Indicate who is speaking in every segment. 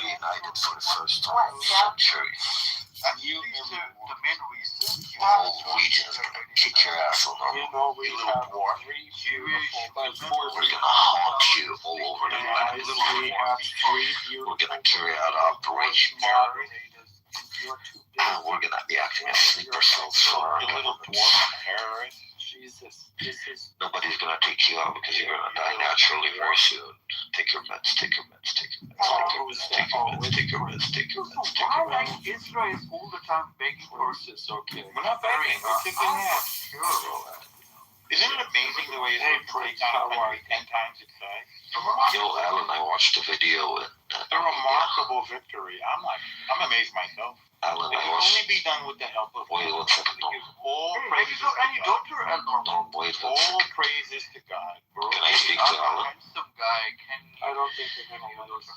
Speaker 1: united for the first time in centuries. And the main reason the whole region is gonna kick your ass on our little dwarf. We're gonna haunt you all over the land, little dwarf. We're gonna carry out Operation Terror. And we're gonna be acting as sleeper cells for our little dwarf terrorist. Jesus. Nobody's gonna take you out because you're gonna die naturally very soon. Take your meds. Israel is all the time begging for us. Okay. We're not begging, we're kicking ass. Isn't it amazing the way they break down a country 10 times its size? Yo, Alan, I watched the video and a remarkable victory. I'm amazed myself. Alan, it can only be done with the help of God. All praises to God. All praises to God. Can I speak to Alan? I don't think they're going to lose.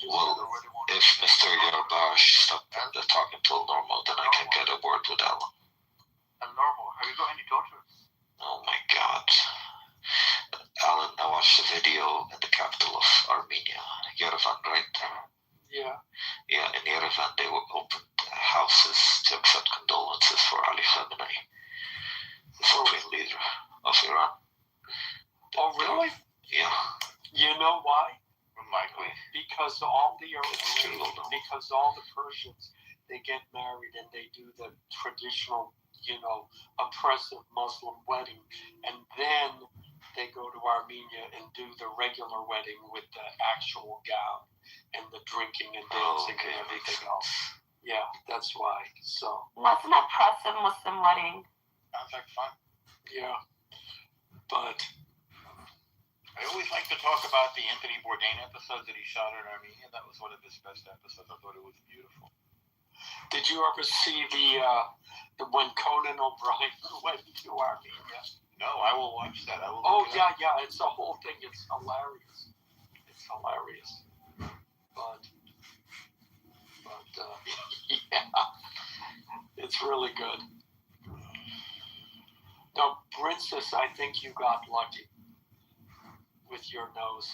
Speaker 1: Well, if Mr. Yarbash stopped talking to normal, then I can get a word with Alan. Normal? Have you got any daughters? Oh my God. Alan, I watched the video in the capital of Armenia, Yerevan, right? Yeah. Yeah, in Yerevan, they were opened houses to accept condolences for Ali Khamenei, the supreme leader of Iran. Oh, really? Yeah. You know why? Likely. Because all the Persians, they get married and they do the traditional, oppressive Muslim wedding, and then they go to Armenia and do the regular wedding with the actual gown and the drinking and dancing and everything else. Yeah, that's why. So.
Speaker 2: What's an oppressive Muslim wedding?
Speaker 1: Sounds like fun. Yeah, but I always like to talk about the Anthony Bourdain episode that he shot in Armenia. That was one of his best episodes. I thought it was beautiful. Did you ever see the when Conan O'Brien went to Armenia? No, I will watch that. Yeah. It's the whole thing. It's hilarious. But yeah, it's really good. Now, Princess, I think you got lucky with your nose.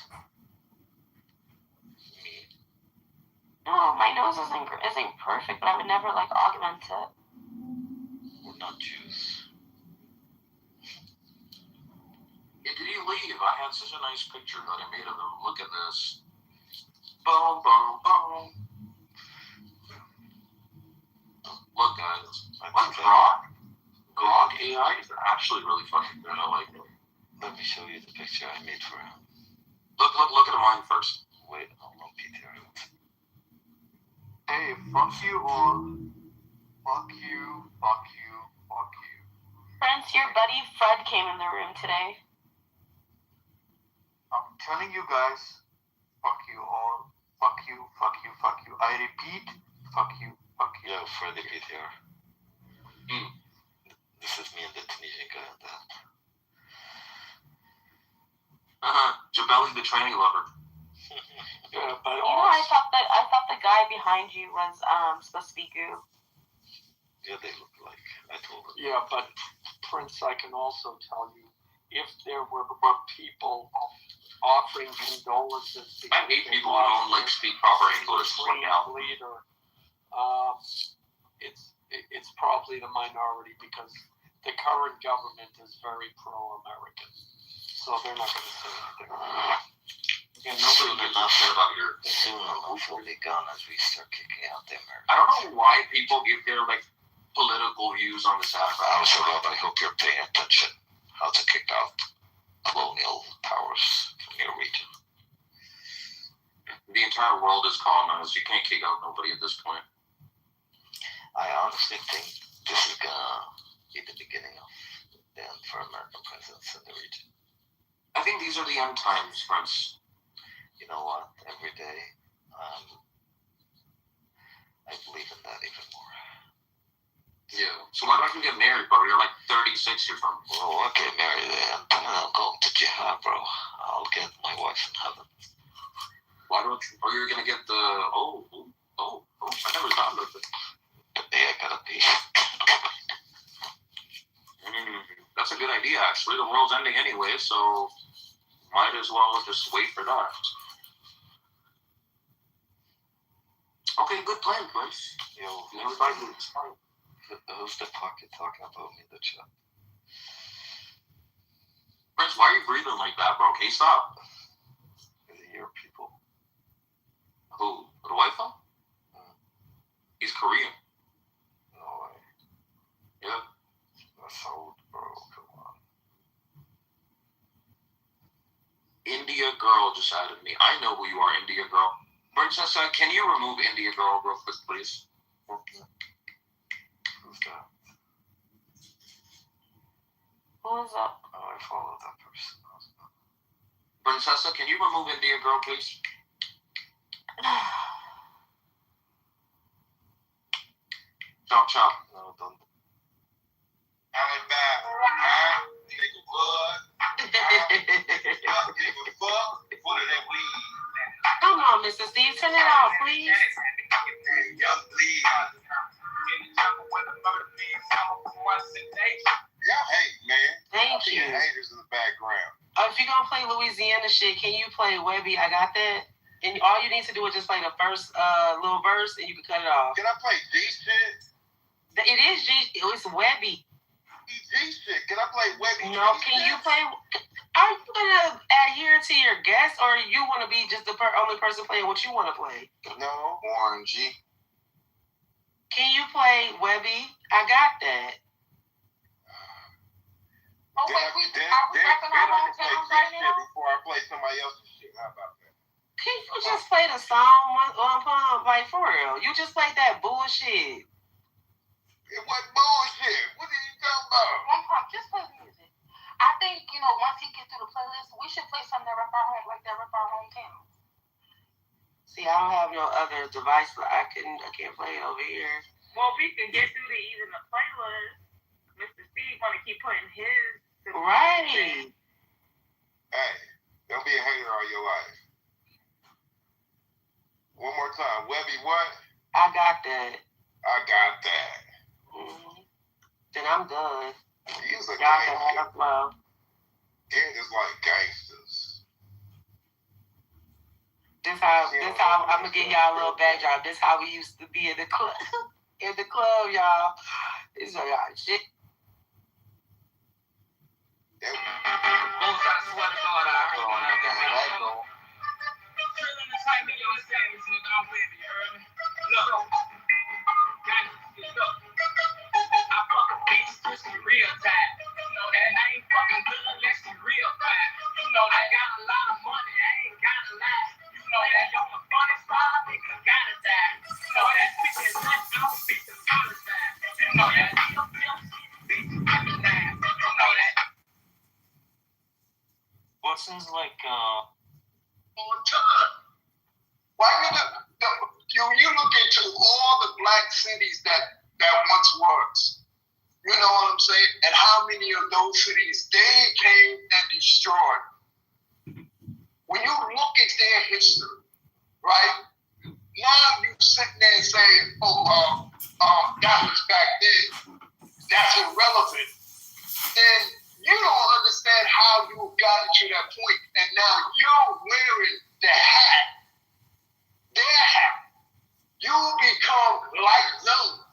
Speaker 2: No, my nose isn't perfect, but I would never augment it.
Speaker 1: We're not Jews. Yeah, did he leave? I had such a nice picture that I made of him. Look at this. Boom, boom, boom. Look, guys. What's Grok AI is actually really fucking good. I like it. Let me show you the picture I made for him. Look at mine first. Wait, I'll look at it. Hey, fuck you all. Fuck you.
Speaker 2: Prince, your buddy Fred came in the room today.
Speaker 1: I'm telling you guys, fuck you all. Fuck you. I repeat, fuck you. Yeah, Fred is here. This is me and the Tunisian guy and that. Jabeli the training lover. Yeah, but
Speaker 2: I thought the guy behind you was supposed to be Goo.
Speaker 1: Yeah, they look like. I told him. Yeah, but Prince, I can also tell you, if there were people offering condolences, I hate people who don't speak proper English. Leader, it's probably the minority because the current government is very pro-American, so they're not going to say anything. Yeah, nobody did not care about your soon will be gone as we start kicking out the Americans. I don't know why people give their political views on this app. I hope you're paying attention how to kick out colonial powers from your region. The entire world is colonized. You can't kick out nobody at this point. I honestly think this is gonna be the beginning of the end for American presence in the region. I think these are the end times, Prince. You know what? Every day, I believe in that even more. Yeah. So why don't you get married, bro? You're 36 years old. Well, I'll get married and I'll go to jihad, bro. I'll get my wife in heaven. Why don't you? Or you're gonna get the I never thought of it. Today I gotta pee. That's a good idea, actually. The world's ending anyway, so might as well just wait for that. Okay, good plan, Prince. Yo, who's the fuck is talking about me, the chat? Prince, why are you breathing like that, bro? Can you stop? Is it your people? Who? The white fella? He's Korean. No way. Yeah. That's old, bro. Come on. India girl just added me. I know who you are, India girl. Princess, can you remove India girl real quick, please? Okay. Who's that?
Speaker 2: Who is that?
Speaker 1: Oh, I followed that person. Princessa, can you remove India girl, please? Chop, chop. No, don't. I'm back. Nigga, what? Give a fuck. What are that weed?
Speaker 2: Come on, Mr. Steve, turn it off, please.
Speaker 1: Young Lee. Y'all hate, man.
Speaker 2: Thank you.
Speaker 1: Haters in the background.
Speaker 2: If you're gonna play Louisiana shit, can you play Webby? I got that. And all you need to do is just play the first little verse, and you can cut it off.
Speaker 1: Can I play G shit?
Speaker 2: It is G. It's Webby.
Speaker 1: G shit. Can I play Webby?
Speaker 2: No, can you play? Are you gonna adhere to your guest, or you want to be just the only person playing what you want to play?
Speaker 1: No, Warren G.
Speaker 2: Can you play Webby? I got that.
Speaker 3: Oh, wait, are we rapping all our sounds right now?
Speaker 1: Before I play somebody else's shit. How about that?
Speaker 2: Can you just play the song one pump? Like, for real. You just played that bullshit.
Speaker 1: It wasn't bullshit. What are you talking about?
Speaker 3: One pump, just play music. I think, once he gets through the playlist, we should play something that rep our home, like that rep our hometown.
Speaker 2: See, I don't have no other device, but I can't play it over here.
Speaker 4: Well, if we can get through to even the playlist, Mr. Steve want to keep putting his.
Speaker 2: Right.
Speaker 1: Hey, don't be a hater all your life. One more time. Webby, what?
Speaker 2: I got that.
Speaker 1: I got that.
Speaker 2: Mm-hmm. Then I'm done.
Speaker 1: He's a
Speaker 2: Y'all can have a flow.
Speaker 1: Gangsters like gangsters.
Speaker 2: This how I'm gonna give y'all a little backdrop. This how we used to be in the club. In the club, y'all. This is y'all shit.
Speaker 1: Both
Speaker 4: I swear to God, I heard one of them. Feeling the type of your standards, and I'm with you, heard me? Look, look. I fuck a bitch just in real time. And I ain't fucking good unless she real fine. I got a lot of money, I ain't gotta lie. That you're the funniest spot, nigga, gotta die. That bitch is left out, bitch is apologize. That bitch is gotta die. That.
Speaker 5: Watson's like,
Speaker 1: on time. Why you look into all the black cities that once was. You know what I'm saying? And how many of those cities they came and destroyed. When you look at their history, right? Now you sitting there and saying, that was back then. That's irrelevant. And you don't understand how you got to that point, and now you're wearing the hat, their hat. You become like them.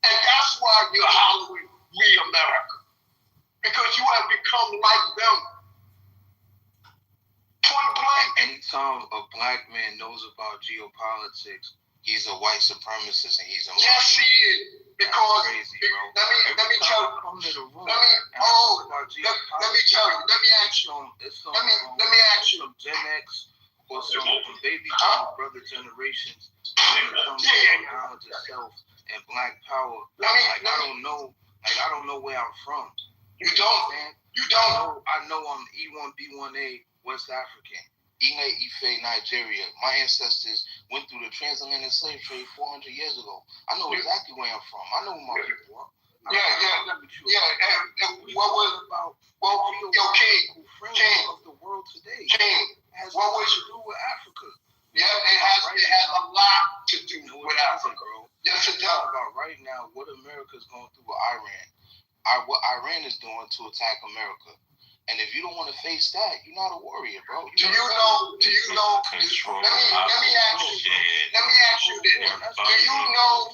Speaker 1: And that's why you're hollering, "We America." Because you have become like them. Point blank.
Speaker 6: Anytime a black man knows about geopolitics, he's a white supremacist and he's a
Speaker 1: Yes, he is. Because
Speaker 6: crazy, bro.
Speaker 1: let me tell you. Let me tell you. Let me ask you. Let me ask you.
Speaker 6: Some Gen X or some baby brother generations when it comes to knowledge of self and black power. I don't know where I'm from.
Speaker 1: You don't. You don't.
Speaker 6: I know I'm E1B1A West African. Ine Ife, Nigeria. My ancestors went through the transatlantic slave trade 400 years ago. I know exactly where I'm from. I know who my people are.
Speaker 1: And what was about? Well, King
Speaker 6: of the world today.
Speaker 1: King,
Speaker 6: has
Speaker 1: what was
Speaker 6: to do with Africa?
Speaker 1: Yeah, it has a lot to do with Africa,
Speaker 6: bro.
Speaker 1: Yes, it does.
Speaker 6: Talk about right now what America's going through with Iran. What Iran is doing to attack America. And if you don't want to face that, you're not a warrior, bro.
Speaker 1: Do you know? Let me ask you
Speaker 6: this? Do you know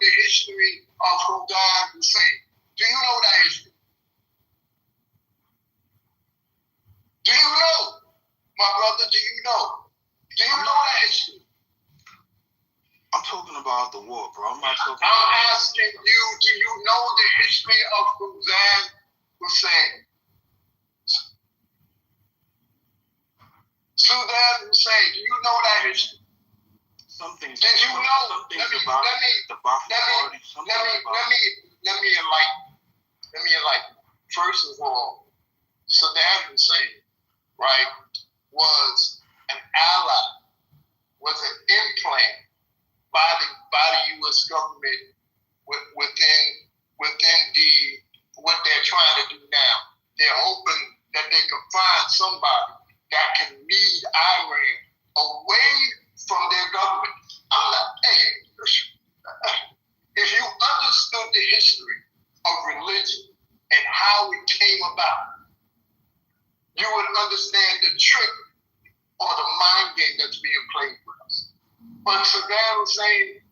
Speaker 6: the history of Saddam Hussein? Do you know that history? Do you know? My brother, do you know? Do you know that history?
Speaker 1: I'm talking about the war, bro. I'm
Speaker 6: asking you, do you know the history of Saddam Hussein? Saddam Hussein, do you know that history?
Speaker 1: Some things.
Speaker 6: Did you know?
Speaker 1: Some things about the Ba'ath Party.
Speaker 6: Let me enlighten. First of all, Saddam Hussein, right, was an ally, was an implant by the U.S. government within what they're trying to do now. They're hoping that they can find somebody that can lead Iran away from their government. If you understood the history of religion and how it came about, you would understand the trick or the mind game that's being played with us. But Saddam Hussein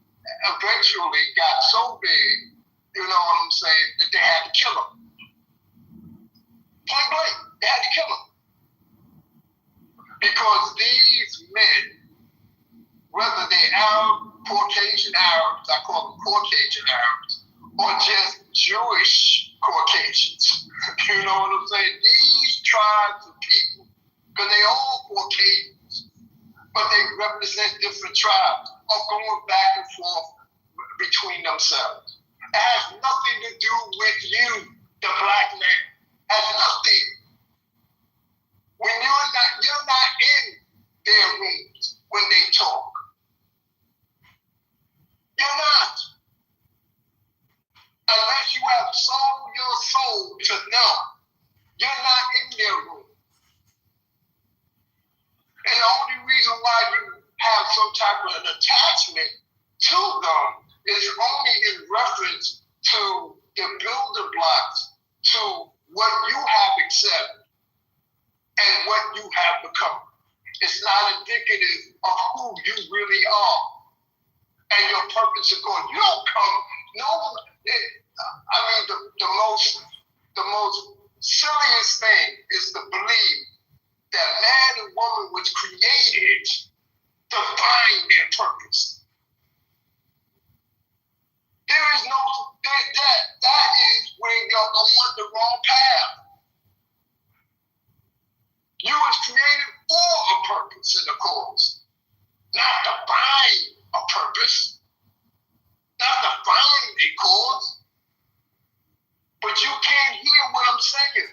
Speaker 6: eventually got so big, you know what I'm saying, that they had to kill him. Point blank, they had to kill him. Because these men, whether they're Arab, Caucasian Arabs, I call them Caucasian Arabs, or just Jewish Caucasians, you know what I'm saying? These tribes of people, because they all Caucasians, but they represent different tribes, are going back and forth between themselves. It has nothing to do with you, the black man. It has nothing. When you're not in their rooms when they talk. You're not. Unless you have sold your soul to them, you're not in their room. And the only reason why you have some type of an attachment to them is only in reference to the building blocks to what you have accepted and what you have become. It's not indicative of who you really are and your purpose of God. You don't come, the most silliest thing is to believe that man and woman was created to find their purpose. There is no, that is where you're on the wrong path. You was created for a purpose and a cause, not to find a purpose, not to find a cause. But you can't hear what I'm saying.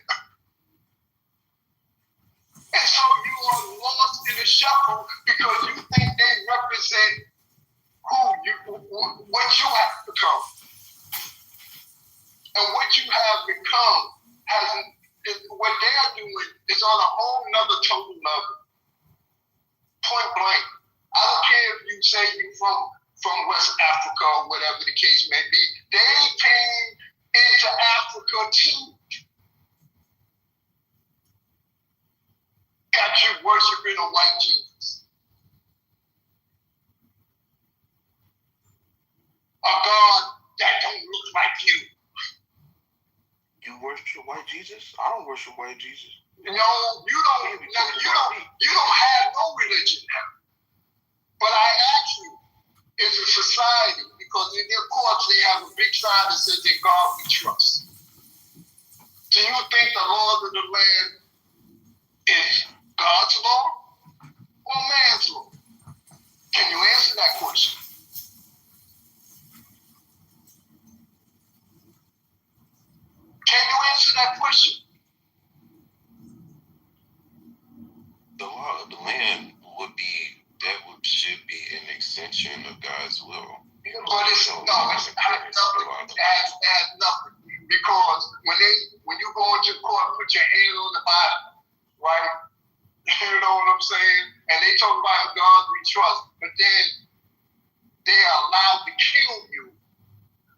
Speaker 6: And so you are lost in the shuffle because you think they represent what you have become. And what you have become what they are doing is on a whole nother total level. Point blank. I don't care if you say you're from West Africa or whatever the case may be. They came into Africa too. Got you worshiping a white Jesus. A God that don't look like you.
Speaker 1: You worship white Jesus? I don't worship white Jesus.
Speaker 6: No, you don't have no religion now. But I ask you, is a society, because in their courts they have a big sign that says in God we trust. Do you think the laws of the land is God's law or man's law? Can you answer that question? Can you answer that question?
Speaker 1: The law of the land should be an extension of God's will.
Speaker 6: But it has nothing. Because when you go into court, put your hand on the Bible, right? You know what I'm saying? And they talk about God we trust, but then they are allowed to kill you.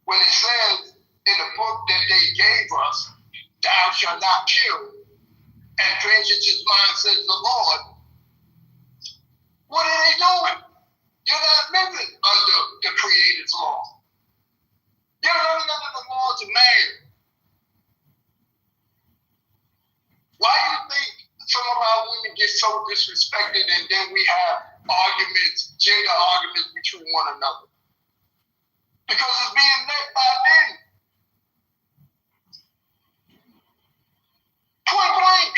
Speaker 6: When it says in the book that they gave us, thou shalt not kill, and vengeance is mine, says the Lord. What are they doing? creator's law. You're living under the laws of man. Why do you think some of our women get so disrespected and then we have arguments, gender arguments between one another? Because it's being led by men. Point blank.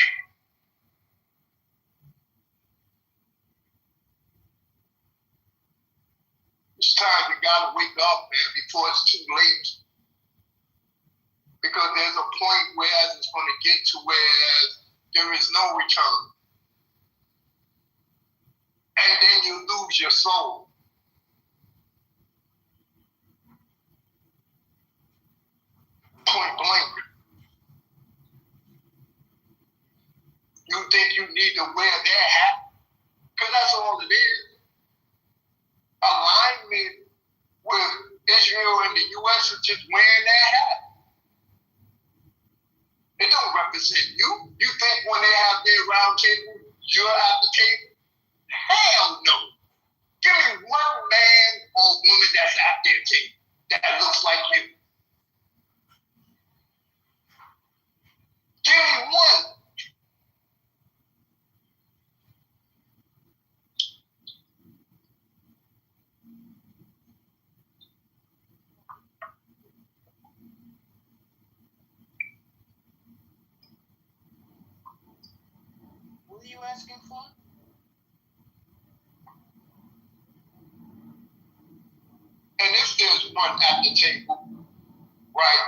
Speaker 6: It's time you gotta wake up, man, before it's too late. Because there's a point where it's gonna get to where there is no return. And then you lose your soul. Point blank. You think you need to wear their hat? Because that's all it is. Alignment with Israel and the U.S. is just wearing their hat. It don't represent you. You think when they have their round table, you're at the table? Hell no. Give me one man or woman that's at their table that looks like you. Give me one.
Speaker 2: What are you asking for?
Speaker 6: And if there's one at the table, right,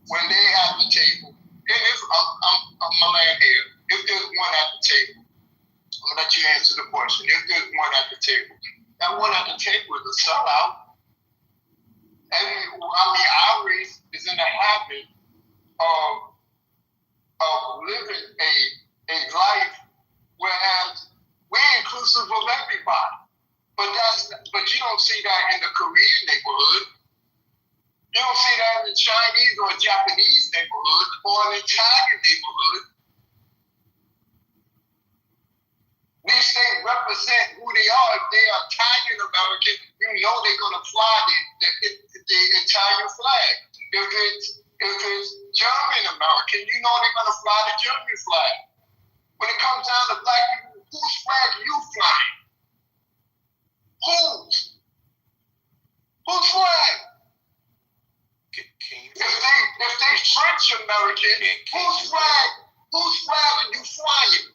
Speaker 6: when they at the table, and if I'm gonna land here, if there's one at the table, I'm gonna let you answer the question. If there's one at the table, that one at the table is a sellout. And our race is in the habit of living a life whereas we're inclusive of everybody. But you don't see that in the Korean neighborhood. You don't see that in the Chinese or Japanese neighborhood or an Italian neighborhood. These things represent who they are. If they are Italian American, you know they're going to fly the Italian flag. If it's German American, you know they're going to fly the German flag. When it comes down to black people, whose flag are you flying? Whose flag? If they French American, whose flag are you flying?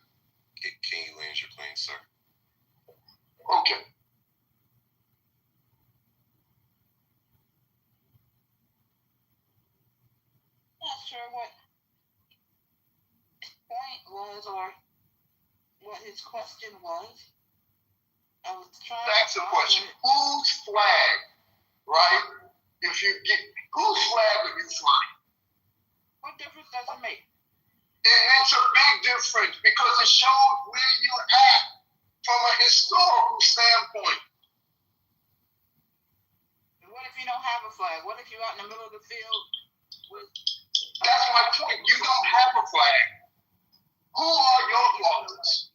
Speaker 1: Can you land your plane, sir?
Speaker 6: Okay.
Speaker 2: Not sure what his point was or what his question was. I was trying
Speaker 6: That's the question. Whose flag, right? If you get whose flag are you flying?
Speaker 2: What difference does it make?
Speaker 6: It makes a big difference because it shows where you're at from a historical standpoint.
Speaker 2: And what if you don't have a flag? What if you're out in the middle of the field with...
Speaker 6: That's my point. You don't have a flag. Who are your fathers?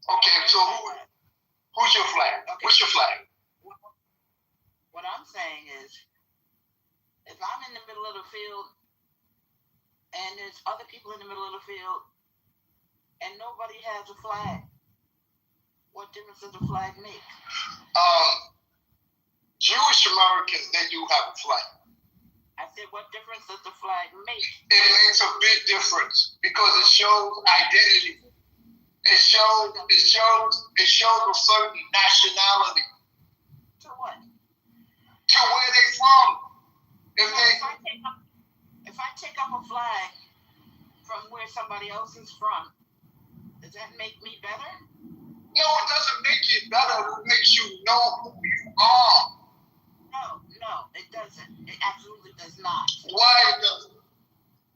Speaker 6: Okay, so who's your flag?
Speaker 2: Okay.
Speaker 6: What's your flag?
Speaker 2: What I'm saying is, if I'm in the middle of the field and there's other people in the middle of the field and nobody has a flag, what difference does the flag make?
Speaker 6: Jewish Americans, they do have a flag.
Speaker 2: I said, what difference does the flag make?
Speaker 6: It makes a big difference because it shows identity. It shows a certain nationality.
Speaker 2: To what?
Speaker 6: To where they from. If
Speaker 2: I take up a flag from where somebody else is from, does that make me better?
Speaker 6: No, it doesn't make you better. It makes you know who you are.
Speaker 2: No, it doesn't. It absolutely does not.
Speaker 6: Why it doesn't?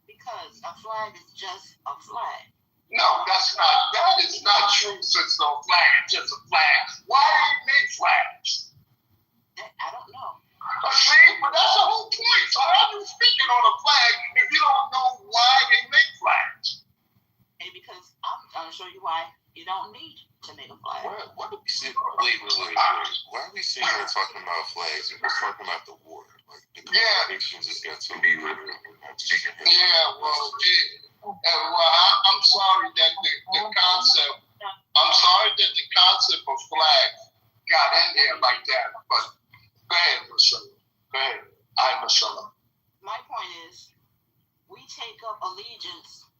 Speaker 2: Because a flag is just a flag.
Speaker 6: No, that is not true, sister. A flag is just a flag. Why do you make flags?
Speaker 2: I don't know.
Speaker 6: See, but that's the whole point. So how are you speaking on a flag if you don't know why they make flags?
Speaker 2: And because I'm trying to show you why You don't need to make a flag.
Speaker 1: Why do we sit? Wait. Why are we sitting here talking about flags? We're just talking about the war. Like the contradictions just got to be with it.
Speaker 6: I'm sorry that the concept. I'm sorry that the concept of flag got in there like that. But go ahead, Marcella. Go ahead. I'm Marcella.
Speaker 2: My point is, we take up allegiance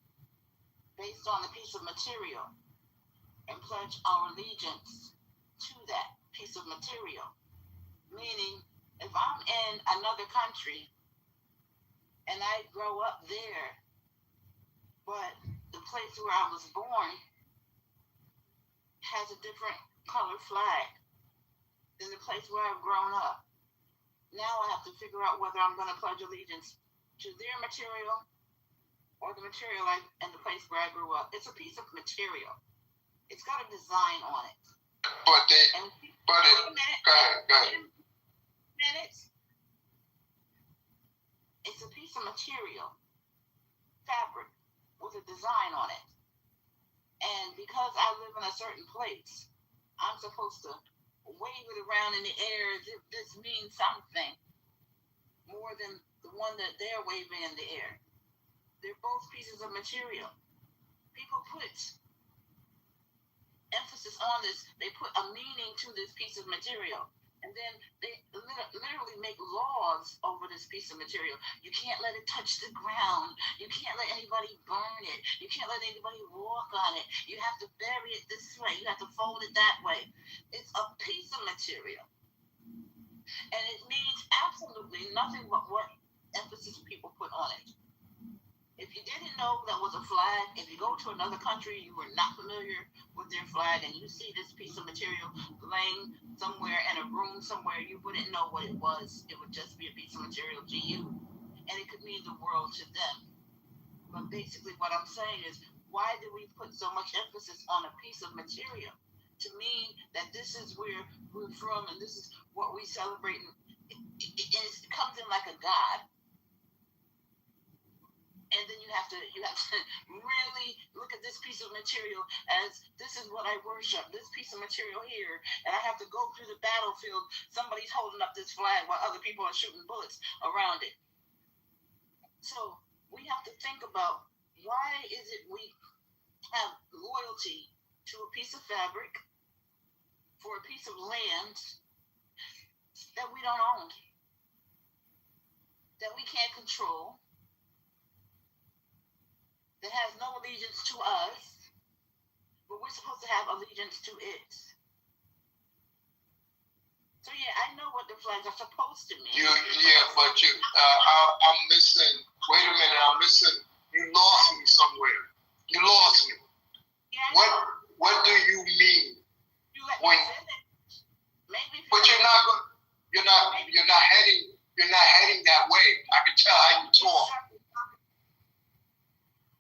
Speaker 2: based on a piece of material and pledge our allegiance to that piece of material. Meaning, if I'm in another country and I grow up there, but the place where I was born has a different color flag than the place where I've grown up. Now I have to figure out whether I'm going to pledge allegiance to their material or the material in the place where I grew up. It's a piece of material. It's got a design on it. Go ahead. Minutes. It's a piece of material, fabric, with a design on it. And because I live in a certain place, I'm supposed to wave it around in the air as if this means something more than the one that they're waving in the air. They're both pieces of material. People put emphasis on this. They put a meaning to this piece of material. And then they literally make laws over this piece of material. You can't let it touch the ground. You can't let anybody burn it. You can't let anybody walk on it. You have to bury it this way. You have to fold it that way. It's a piece of material. And it means absolutely nothing but what emphasis people put on it. If you didn't know that was a flag, if you go to another country, you were not familiar with their flag, and you see this piece of material laying somewhere in a room somewhere, you wouldn't know what it was. It would just be a piece of material to you, and it could mean the world to them. But basically what I'm saying is, why do we put so much emphasis on a piece of material to mean that this is where we're from and this is what we celebrate? It comes in like a god. And then you have to really look at this piece of material as this is what I worship, this piece of material here. And I have to go through the battlefield. Somebody's holding up this flag while other people are shooting bullets around it. So we have to think about, why is it we have loyalty to a piece of fabric for a piece of land that we don't own, that we can't control, that has no allegiance to us, but we're supposed to have allegiance to it. So yeah, I know what the flags are supposed to mean.
Speaker 6: I'm missing. Wait a minute, I'm missing. You lost me somewhere. You lost me. Yeah, what do you mean?
Speaker 2: You let me finish. Maybe.
Speaker 6: But you're not heading that way. I can tell how you talk.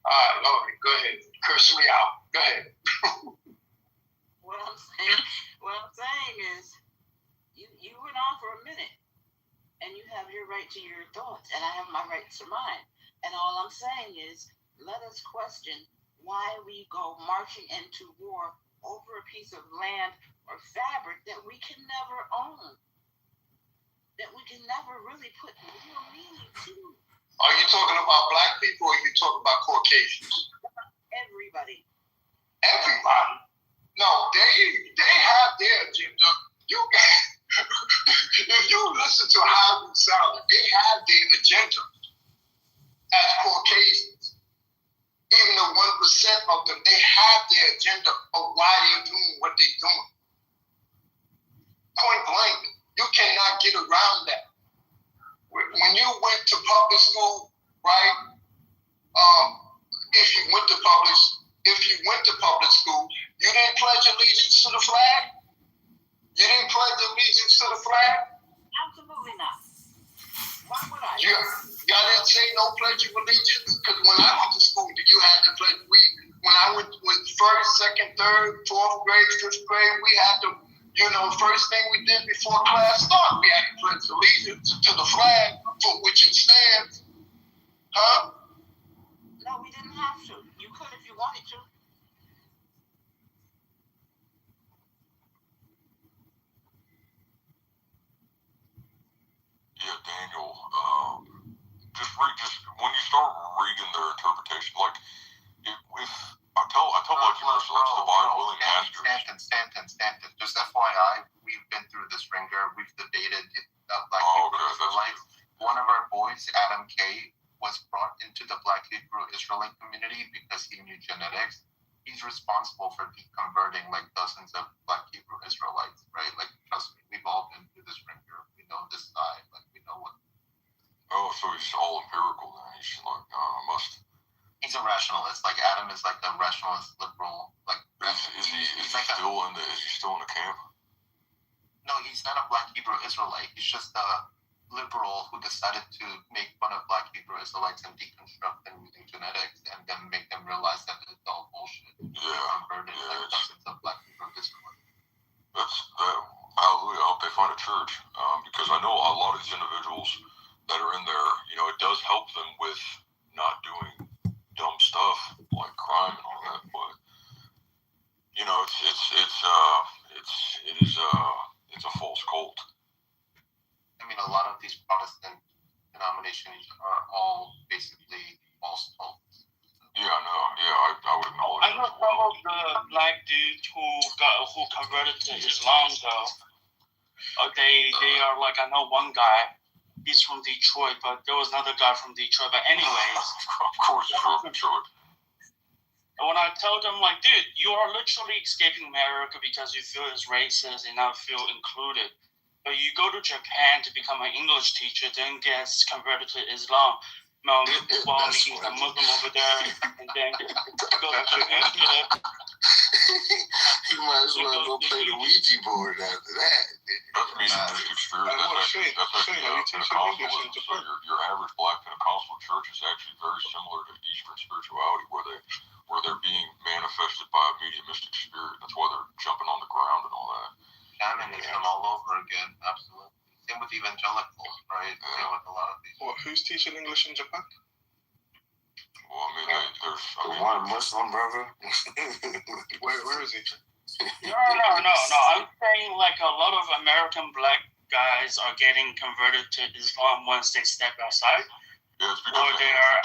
Speaker 6: All right, Lord, go ahead. Curse me out. Go ahead.
Speaker 2: What I'm saying is, you went on for a minute, and you have your right to your thoughts, and I have my right to mine. And all I'm saying is, let us question why we go marching into war over a piece of land or fabric that we can never own, that we can never really put real meaning to.
Speaker 6: Are you talking about black people or are you talking about Caucasians?
Speaker 2: Everybody.
Speaker 6: Everybody? No, they have their agenda. If you listen to how you sound, they have their agenda as Caucasians. Even the 1% of them, they have their agenda of why they're doing what they're doing. Point blank, you cannot get around that. When you went to public school, right? If you went to public school, you didn't pledge allegiance to the flag. You didn't pledge allegiance to the flag.
Speaker 2: Absolutely not. Why would I?
Speaker 6: Y'all didn't say no pledge of allegiance, because when I went to school, you had to pledge. When I went first, second, third, fourth grade, fifth grade, we had to. First thing we did before class started, we had to pledge allegiance to the flag for which it stands. Huh?
Speaker 2: No, we didn't have to. You could if you wanted to.
Speaker 1: Daniel, just when you start reading their interpretation, like if I tell Black Hebrew Israelites to buy willing masters.
Speaker 6: Stanton. Just FYI, we've been through this ringer. We've debated Black Hebrew Israelites. One of our boys, Adam K., was brought into the Black Hebrew Israelite community because he knew genetics. He's responsible for deconverting like dozens of Black Hebrew Israelites, right? Like, trust me, we've all been through this ringer. We know this side. Like, we know what.
Speaker 1: Oh, so he's all empirical then. He's like,
Speaker 6: He's a rationalist. Like, Adam is like a rationalist liberal. Like,
Speaker 1: is he still in the camp?
Speaker 6: No, he's not a Black Hebrew Israelite. He's just a liberal who decided to make fun of Black Hebrew Israelites and deconstruct them using genetics, and then make them realize that it's all bullshit. Converted like dozens of Black Hebrew Israelites.
Speaker 1: Hallelujah. I hope they find a church, because I know a lot of these individuals that are in there. It does help them with not doing dumb stuff like crime and all that, but it's a false cult.
Speaker 6: I mean, a lot of these Protestant denominations are all basically false cults.
Speaker 1: Yeah, I know. Yeah, I would acknowledge.
Speaker 5: I know some of the black dudes who converted to Islam though. They are like, I know one guy. He's from Detroit, but there was another guy from Detroit. But anyways,
Speaker 1: of course, from Detroit.
Speaker 5: And when I tell them, like, dude, you are literally escaping America because you feel it's racist and not feel included. But you go to Japan to become an English teacher, then gets converted to Islam. While meeting a Muslim over there, and then go to Egypt.
Speaker 6: You might as well go play the Ouija board after that.
Speaker 1: That's mediumistic experience. That's actually Pentecostalism. So your average Black Pentecostal church is actually very similar to Eastern spirituality, where they're being manifested by a mediumistic spirit. That's why they're jumping on the ground and all that.
Speaker 6: Shamanism all over again, absolutely. Same with evangelicals, right?
Speaker 1: Yeah.
Speaker 6: Same with a lot of these.
Speaker 7: Who's teaching English in Japan?
Speaker 1: Well, I mean, there's
Speaker 6: one Muslim brother.
Speaker 7: Where is he?
Speaker 5: No. I'm saying like a lot of American black guys are getting converted to Islam once they step outside.
Speaker 1: Yeah, it's because they are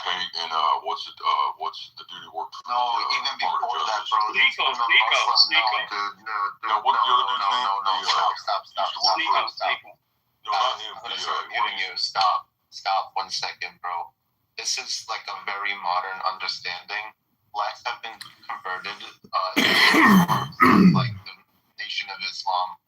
Speaker 1: in what's the duty work?
Speaker 6: No, even before that, bro.
Speaker 5: Nico.
Speaker 6: No, what's the other dude's name? No. Stop.
Speaker 1: No, not him.
Speaker 6: I'm gonna start giving you stop 1 second, bro. This is like a very modern understanding. Blacks have been converted like the Nation of Islam.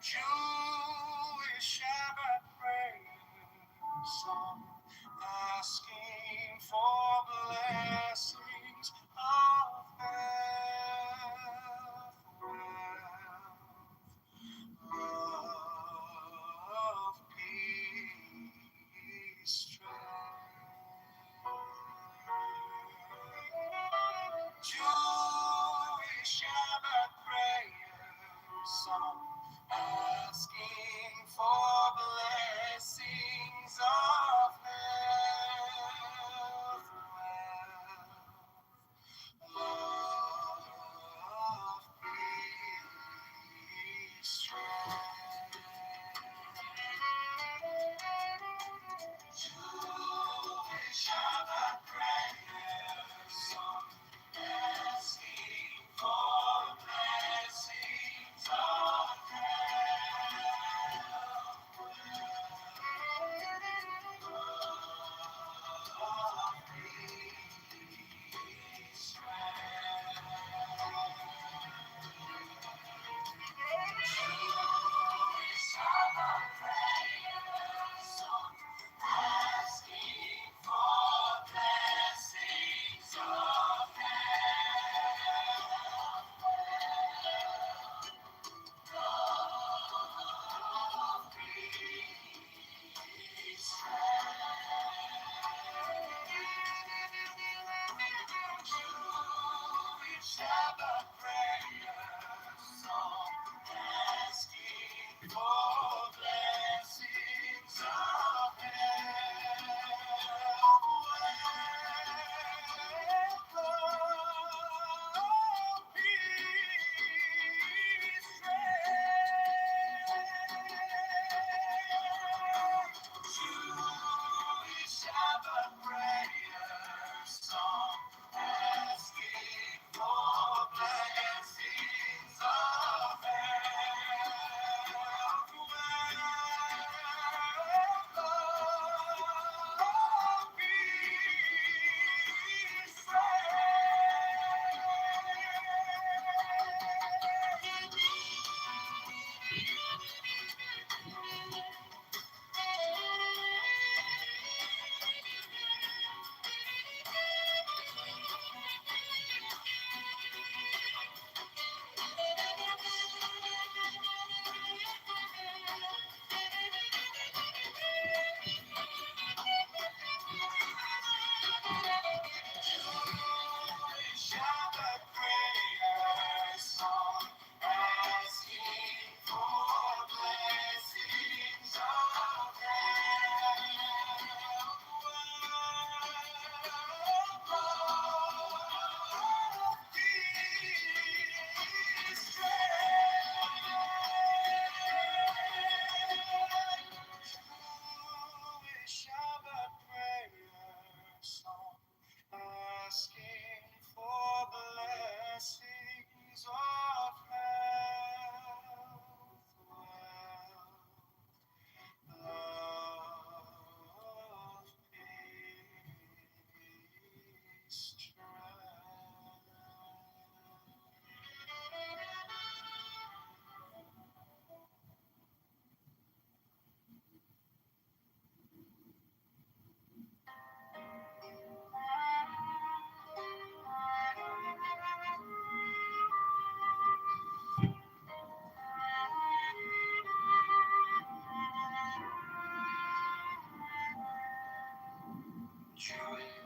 Speaker 7: Jewish Shabbat prayer song, asking for blessings of health, love, peace, strength. Jewish Shabbat prayer song, asking for blessings of health,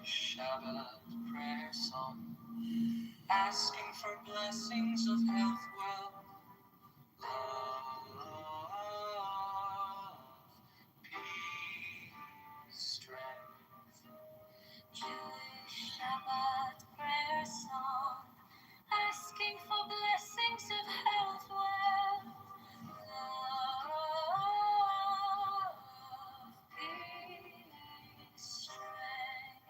Speaker 7: Shabbat prayer song, asking for blessings of health, wealth, love, peace, strength. Jewish Shabbat prayer song, asking for blessings of health, wealth, love, peace, strength.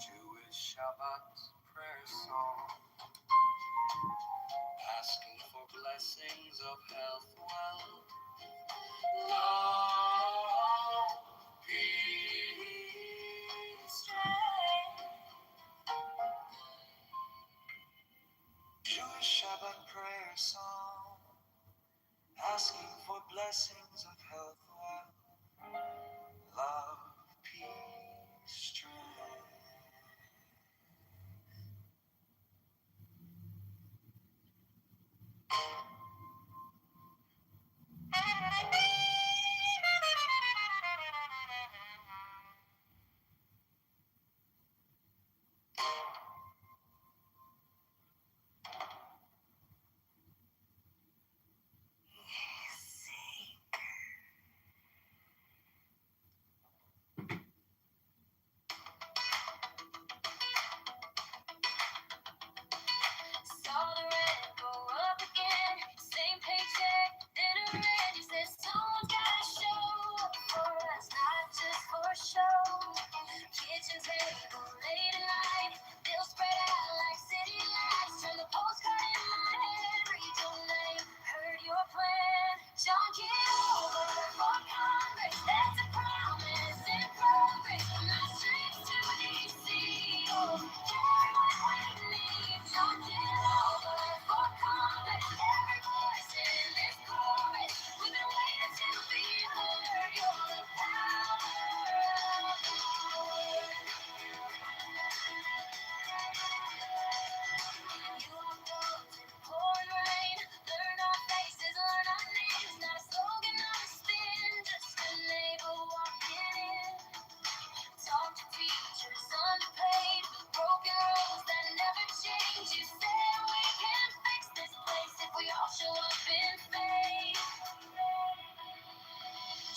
Speaker 7: Jewish Shabbat prayer song, asking for blessings of health, wealth, love, peace, strength. Jewish Shabbat prayer song, asking for blessings of health, wealth, love, peace, strength. Saw the rent go up again, same paycheck, dinner and you said someone's gotta show up for us, not just for show. Kitchen table late at night, bills spread out like city lights. Turn the postcard in my head, read your name, heard your plan. John Kitover for Congress, that's a promise in progress. From the streets to DC, oh, carry what we need. John Kitover for Congress, every voice in this chorus. We've been waiting to be heard. You're the power of God. You are those in pouring rain. Learn our faces, learn our names. Not a slogan, not a spin, just a neighbor walking in. Talk to teachers underpaid, with broken roads that never change. You say we can fix this place if we all show up in faith.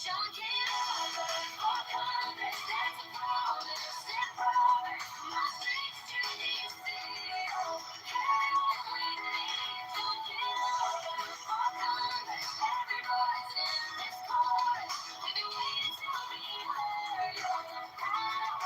Speaker 7: John Kitover for Congress, that's a promise in progress. My streets to DC, oh, carry what we need. John Kitover for Congress, every voice in this chorus. We've been waiting to be heard. You're the power of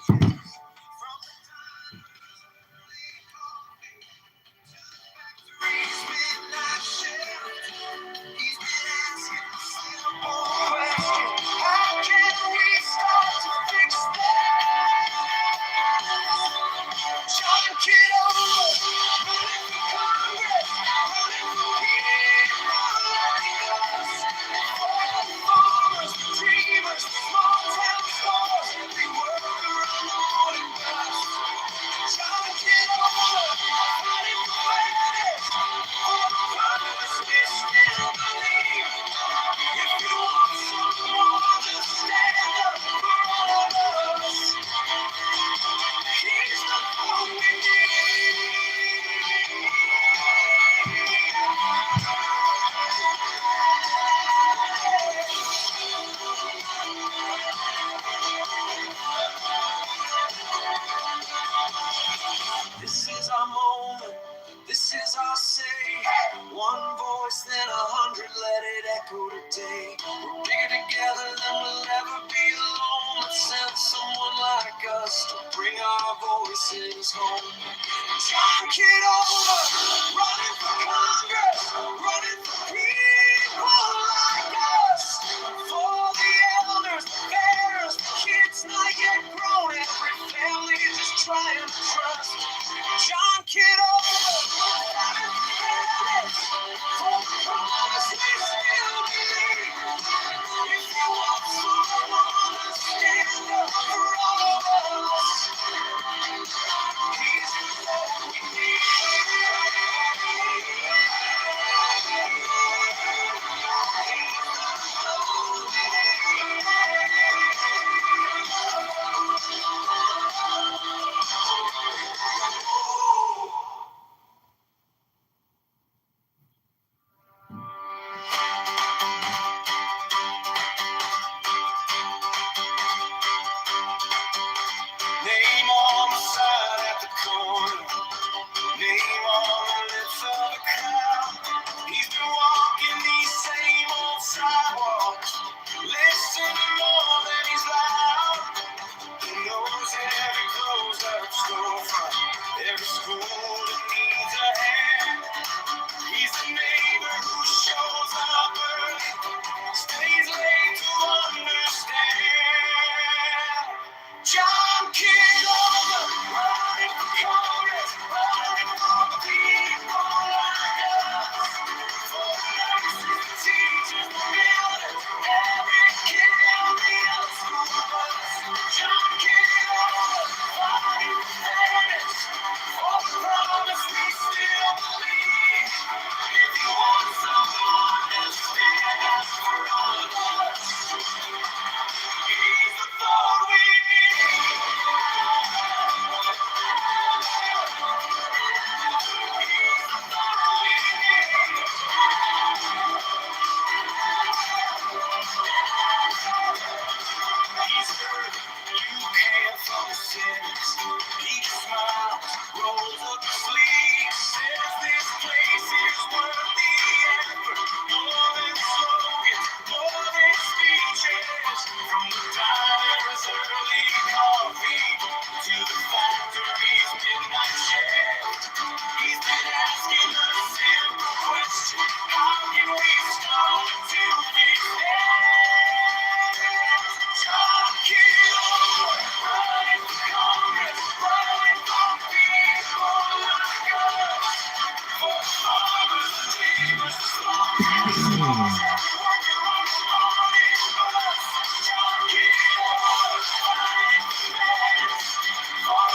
Speaker 7: John Kitover, running for Congress, running for people like us. For the farmers, dreamers, small town stores, they work around the morning bus. John Kitover, running for fairness, for the promise we still believe. If you want someone to stand up for all of us, he's the one we need. This is our moment, this is our say. One voice, then 100, let it echo today. We're bigger together than we'll ever be alone. Let's send someone like us to bring our voices home. John Kitover, running for Congress, running for people like us. For the elders, parents, kids not yet grown, every family just trying to trust. John Kitover, running for fairness, for the promise we still believe. If you want someone to stand up for all of us, he's what we need. Name on the sign at the corner, name on the lips of the crowd. He's been walking these same old sidewalks, listening more than he's loud. He knows every closed up storefront, every school that needs a hand. He's the neighbor who shows up early, stays late to understand. John Kitover, running for Congress, running for people like us. For the nurses, the teachers, the builders, every kid on the old school bus. John Kitover, fighting for fairness, for the promise we still believe. If you want someone to stand up for all of us, he's the vote we need. He's heard you care for the sinners. He smiles, rolls up his sleeves, says this place is worth the effort. More than slogans, more than speeches. From the diner's early coffee to the factory's midnight shift, he's been asking a simple question: how can we start to fix it? John Kitover, running for Congress, running for people like us. For farmers, dreamers, small business, working on the morning bus. John Kitover, running for fairness, for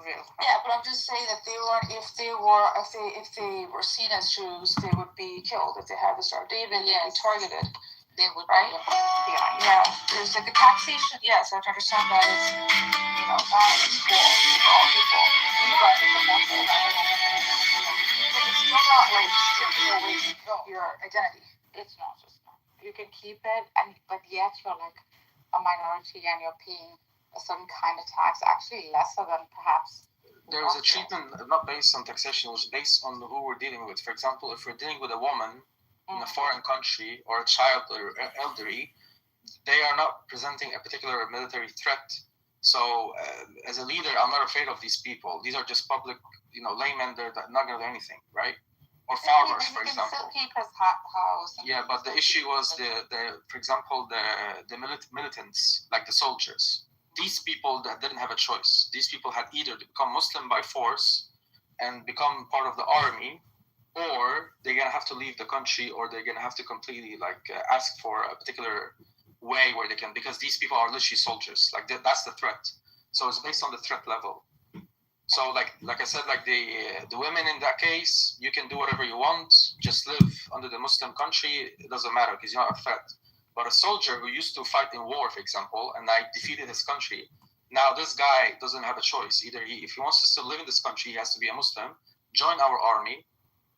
Speaker 2: real.
Speaker 3: Yeah, but I'm just saying that if they were seen as Jews, they would be killed. If they had the Star of David, they'd be targeted.
Speaker 2: They would,
Speaker 3: right? Yeah. There's like a taxation. Yes, I understand that it's not equal for all people. But it's still not like stripping away your identity.
Speaker 2: It's not just that. You can keep it, but yet you're like a minority and you're paying a certain kind of tax, actually lesser than perhaps.
Speaker 8: There was a treatment not based on taxation, it was based on who we're dealing with. For example, if we're dealing with a woman in a foreign country or a child or elderly, they are not presenting a particular military threat. So as a leader, I'm not afraid of these people. These are just public, laymen. They're not going to do anything, right? Or farmers, for example.
Speaker 2: Still keep his house.
Speaker 8: Yeah, but the issue was for example, the militants, like the soldiers. These people that didn't have a choice. These people had either to become Muslim by force and become part of the army, or they're going to have to leave the country, or they're going to have to completely ask for a particular way where they can, because these people are literally soldiers. That's the threat. So it's based on the threat level. So like I said, the women in that case, you can do whatever you want, just live under the Muslim country, it doesn't matter because you're not a threat. But a soldier who used to fight in war, for example, and I defeated his country, now this guy doesn't have a choice. Either if he wants to still live in this country, he has to be a Muslim, join our army,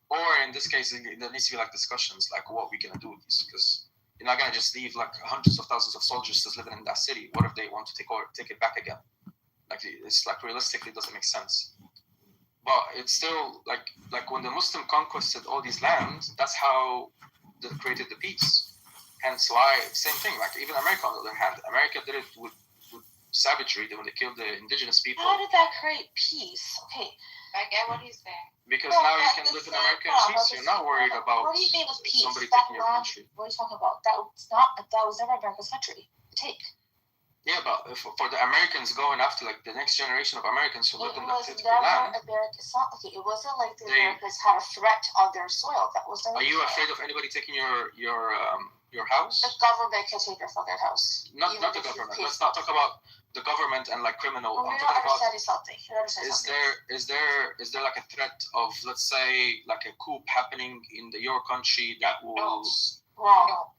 Speaker 8: or in this case, there needs to be discussions what we can do with this, because you're not gonna just leave hundreds of thousands of soldiers just living in that city. What if they want to take it back again? It's realistically, it doesn't make sense. But it's still like when the Muslim conquered all these lands, that's how they created the peace. Hence why, same thing, even America on the other hand, America did it with savagery when they killed the indigenous people.
Speaker 3: How did that create peace? Okay.
Speaker 2: I get what he's saying.
Speaker 8: Because now you can live in America in peace. You're not worried about
Speaker 3: what do you mean with peace?
Speaker 8: somebody taking your country.
Speaker 3: What are you talking about? That was never America's country to take.
Speaker 8: Yeah, but for the Americans going after the next generation of Americans who lived in that particular land.
Speaker 3: It's not okay. It wasn't like the Americans had a threat on their soil. That was never.
Speaker 8: Are you afraid of anybody taking your house?
Speaker 3: The government can take your fucking house.
Speaker 8: Not the government. Let's not talk about the government and criminal.
Speaker 3: Well, you're not understanding something.
Speaker 8: Is there a threat of, let's say, a coup happening in your country that will?
Speaker 3: No. Wrong.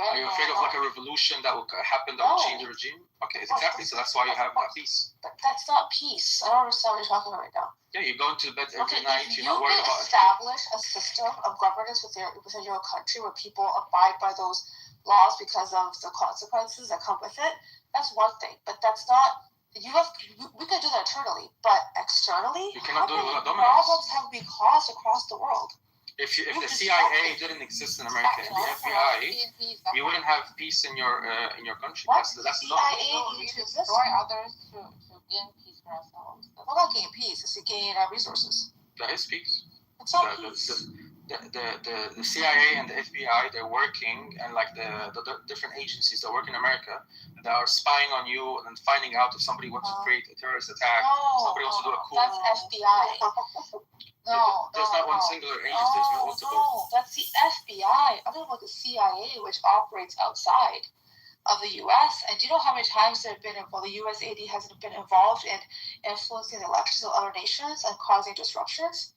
Speaker 8: Are you afraid of a revolution that will happen that will change the regime? Okay, exactly. So that's why you have that peace.
Speaker 3: But that's not peace. I don't understand what you're talking about right now.
Speaker 8: Yeah, you're going to bed every night.
Speaker 3: If
Speaker 8: you're not worried about it.
Speaker 3: Establish a system of governance within your country where people abide by those laws because of the consequences that come with it. That's one thing, but that's not. We can do that internally, but externally,
Speaker 8: you cannot do it without dominance.
Speaker 3: Problems have been caused across the world.
Speaker 8: If the CIA didn't exist in America, and the FBI, you wouldn't have peace in your country.
Speaker 3: What?
Speaker 8: That's the
Speaker 3: CIA needs to
Speaker 2: destroy others to gain peace for ourselves.
Speaker 3: It's not gain peace; it's to gain resources.
Speaker 8: That is peace.
Speaker 3: It's not peace.
Speaker 8: The CIA and the FBI, they're working, and the different agencies that work in America that are spying on you and finding out if somebody wants to create a terrorist attack, somebody wants to do a coup.
Speaker 3: That's FBI.
Speaker 8: There's not one singular agency. There's multiple.
Speaker 3: No, that's the FBI. I'm talking about the CIA, which operates outside of the U.S. And do you know how many times the USAID has been involved in influencing the elections of other nations and causing disruptions?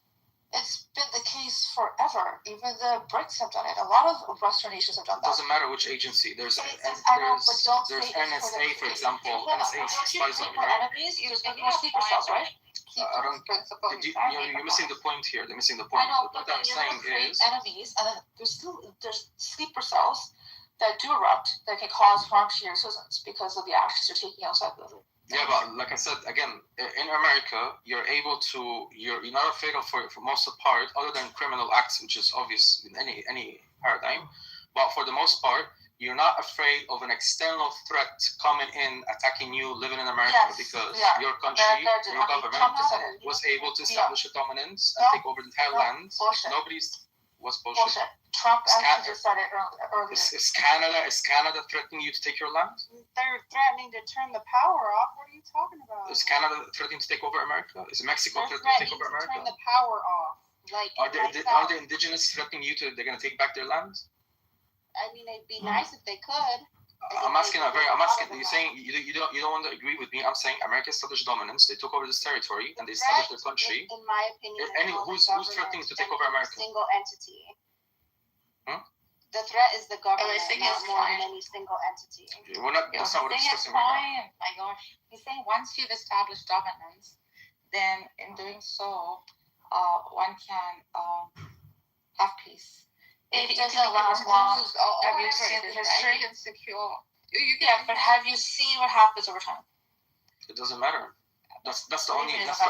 Speaker 3: It's been the case forever. Even the BRICS have done it. A lot of Western nations have done that.
Speaker 8: It doesn't matter which agency. There's NSA, for example. NSA spies on
Speaker 3: enemies. There's sleeper cells, right?
Speaker 8: You're missing the point here. They're missing the point.
Speaker 3: I know,
Speaker 8: what I'm saying is
Speaker 3: enemies, and there's sleeper cells that do erupt that can cause harm to your citizens because of the actions you're taking outside the.
Speaker 8: Yeah, but like I said, again, in America, you're not afraid of for most of the part, other than criminal acts, which is obvious in any paradigm. But for the most part, you're not afraid of an external threat coming in, attacking you, living in America, because your country, your government was able to establish a dominance and take over the entire land. What's bullshit?
Speaker 3: Trump actually just said it earlier.
Speaker 8: Is Canada threatening you to take your land?
Speaker 2: They're threatening to turn the power off. What are you talking about?
Speaker 8: Is Canada threatening to take over America? Is Mexico threatening to take over America?
Speaker 2: Turn the power off.
Speaker 8: Are the indigenous threatening you to? They're going to take back their land?
Speaker 2: I mean, it'd be nice if they could.
Speaker 8: I'm asking. You're saying you don't want to agree with me. I'm saying America established dominance. They took over this territory and they established their country.
Speaker 7: In my opinion,
Speaker 8: Who's threatening to take over America?
Speaker 7: Single entity.
Speaker 9: The threat is the government,
Speaker 3: Everything
Speaker 9: not
Speaker 3: is
Speaker 9: more
Speaker 3: fine.
Speaker 9: than any single entity.
Speaker 8: We're not. That's not what we're discussing right now.
Speaker 3: My gosh, he's saying once you've established dominance, then in doing so, one can have peace.
Speaker 2: It
Speaker 3: You
Speaker 2: doesn't
Speaker 3: can
Speaker 2: last
Speaker 3: remove
Speaker 2: long.
Speaker 3: all
Speaker 2: Have you
Speaker 3: whatever
Speaker 2: seen
Speaker 3: it
Speaker 2: the
Speaker 3: is,
Speaker 2: history?
Speaker 3: right? Insecure.
Speaker 2: Yeah, but have you seen what happens over time?
Speaker 8: It doesn't matter. That's the only
Speaker 3: Yeah,
Speaker 8: method.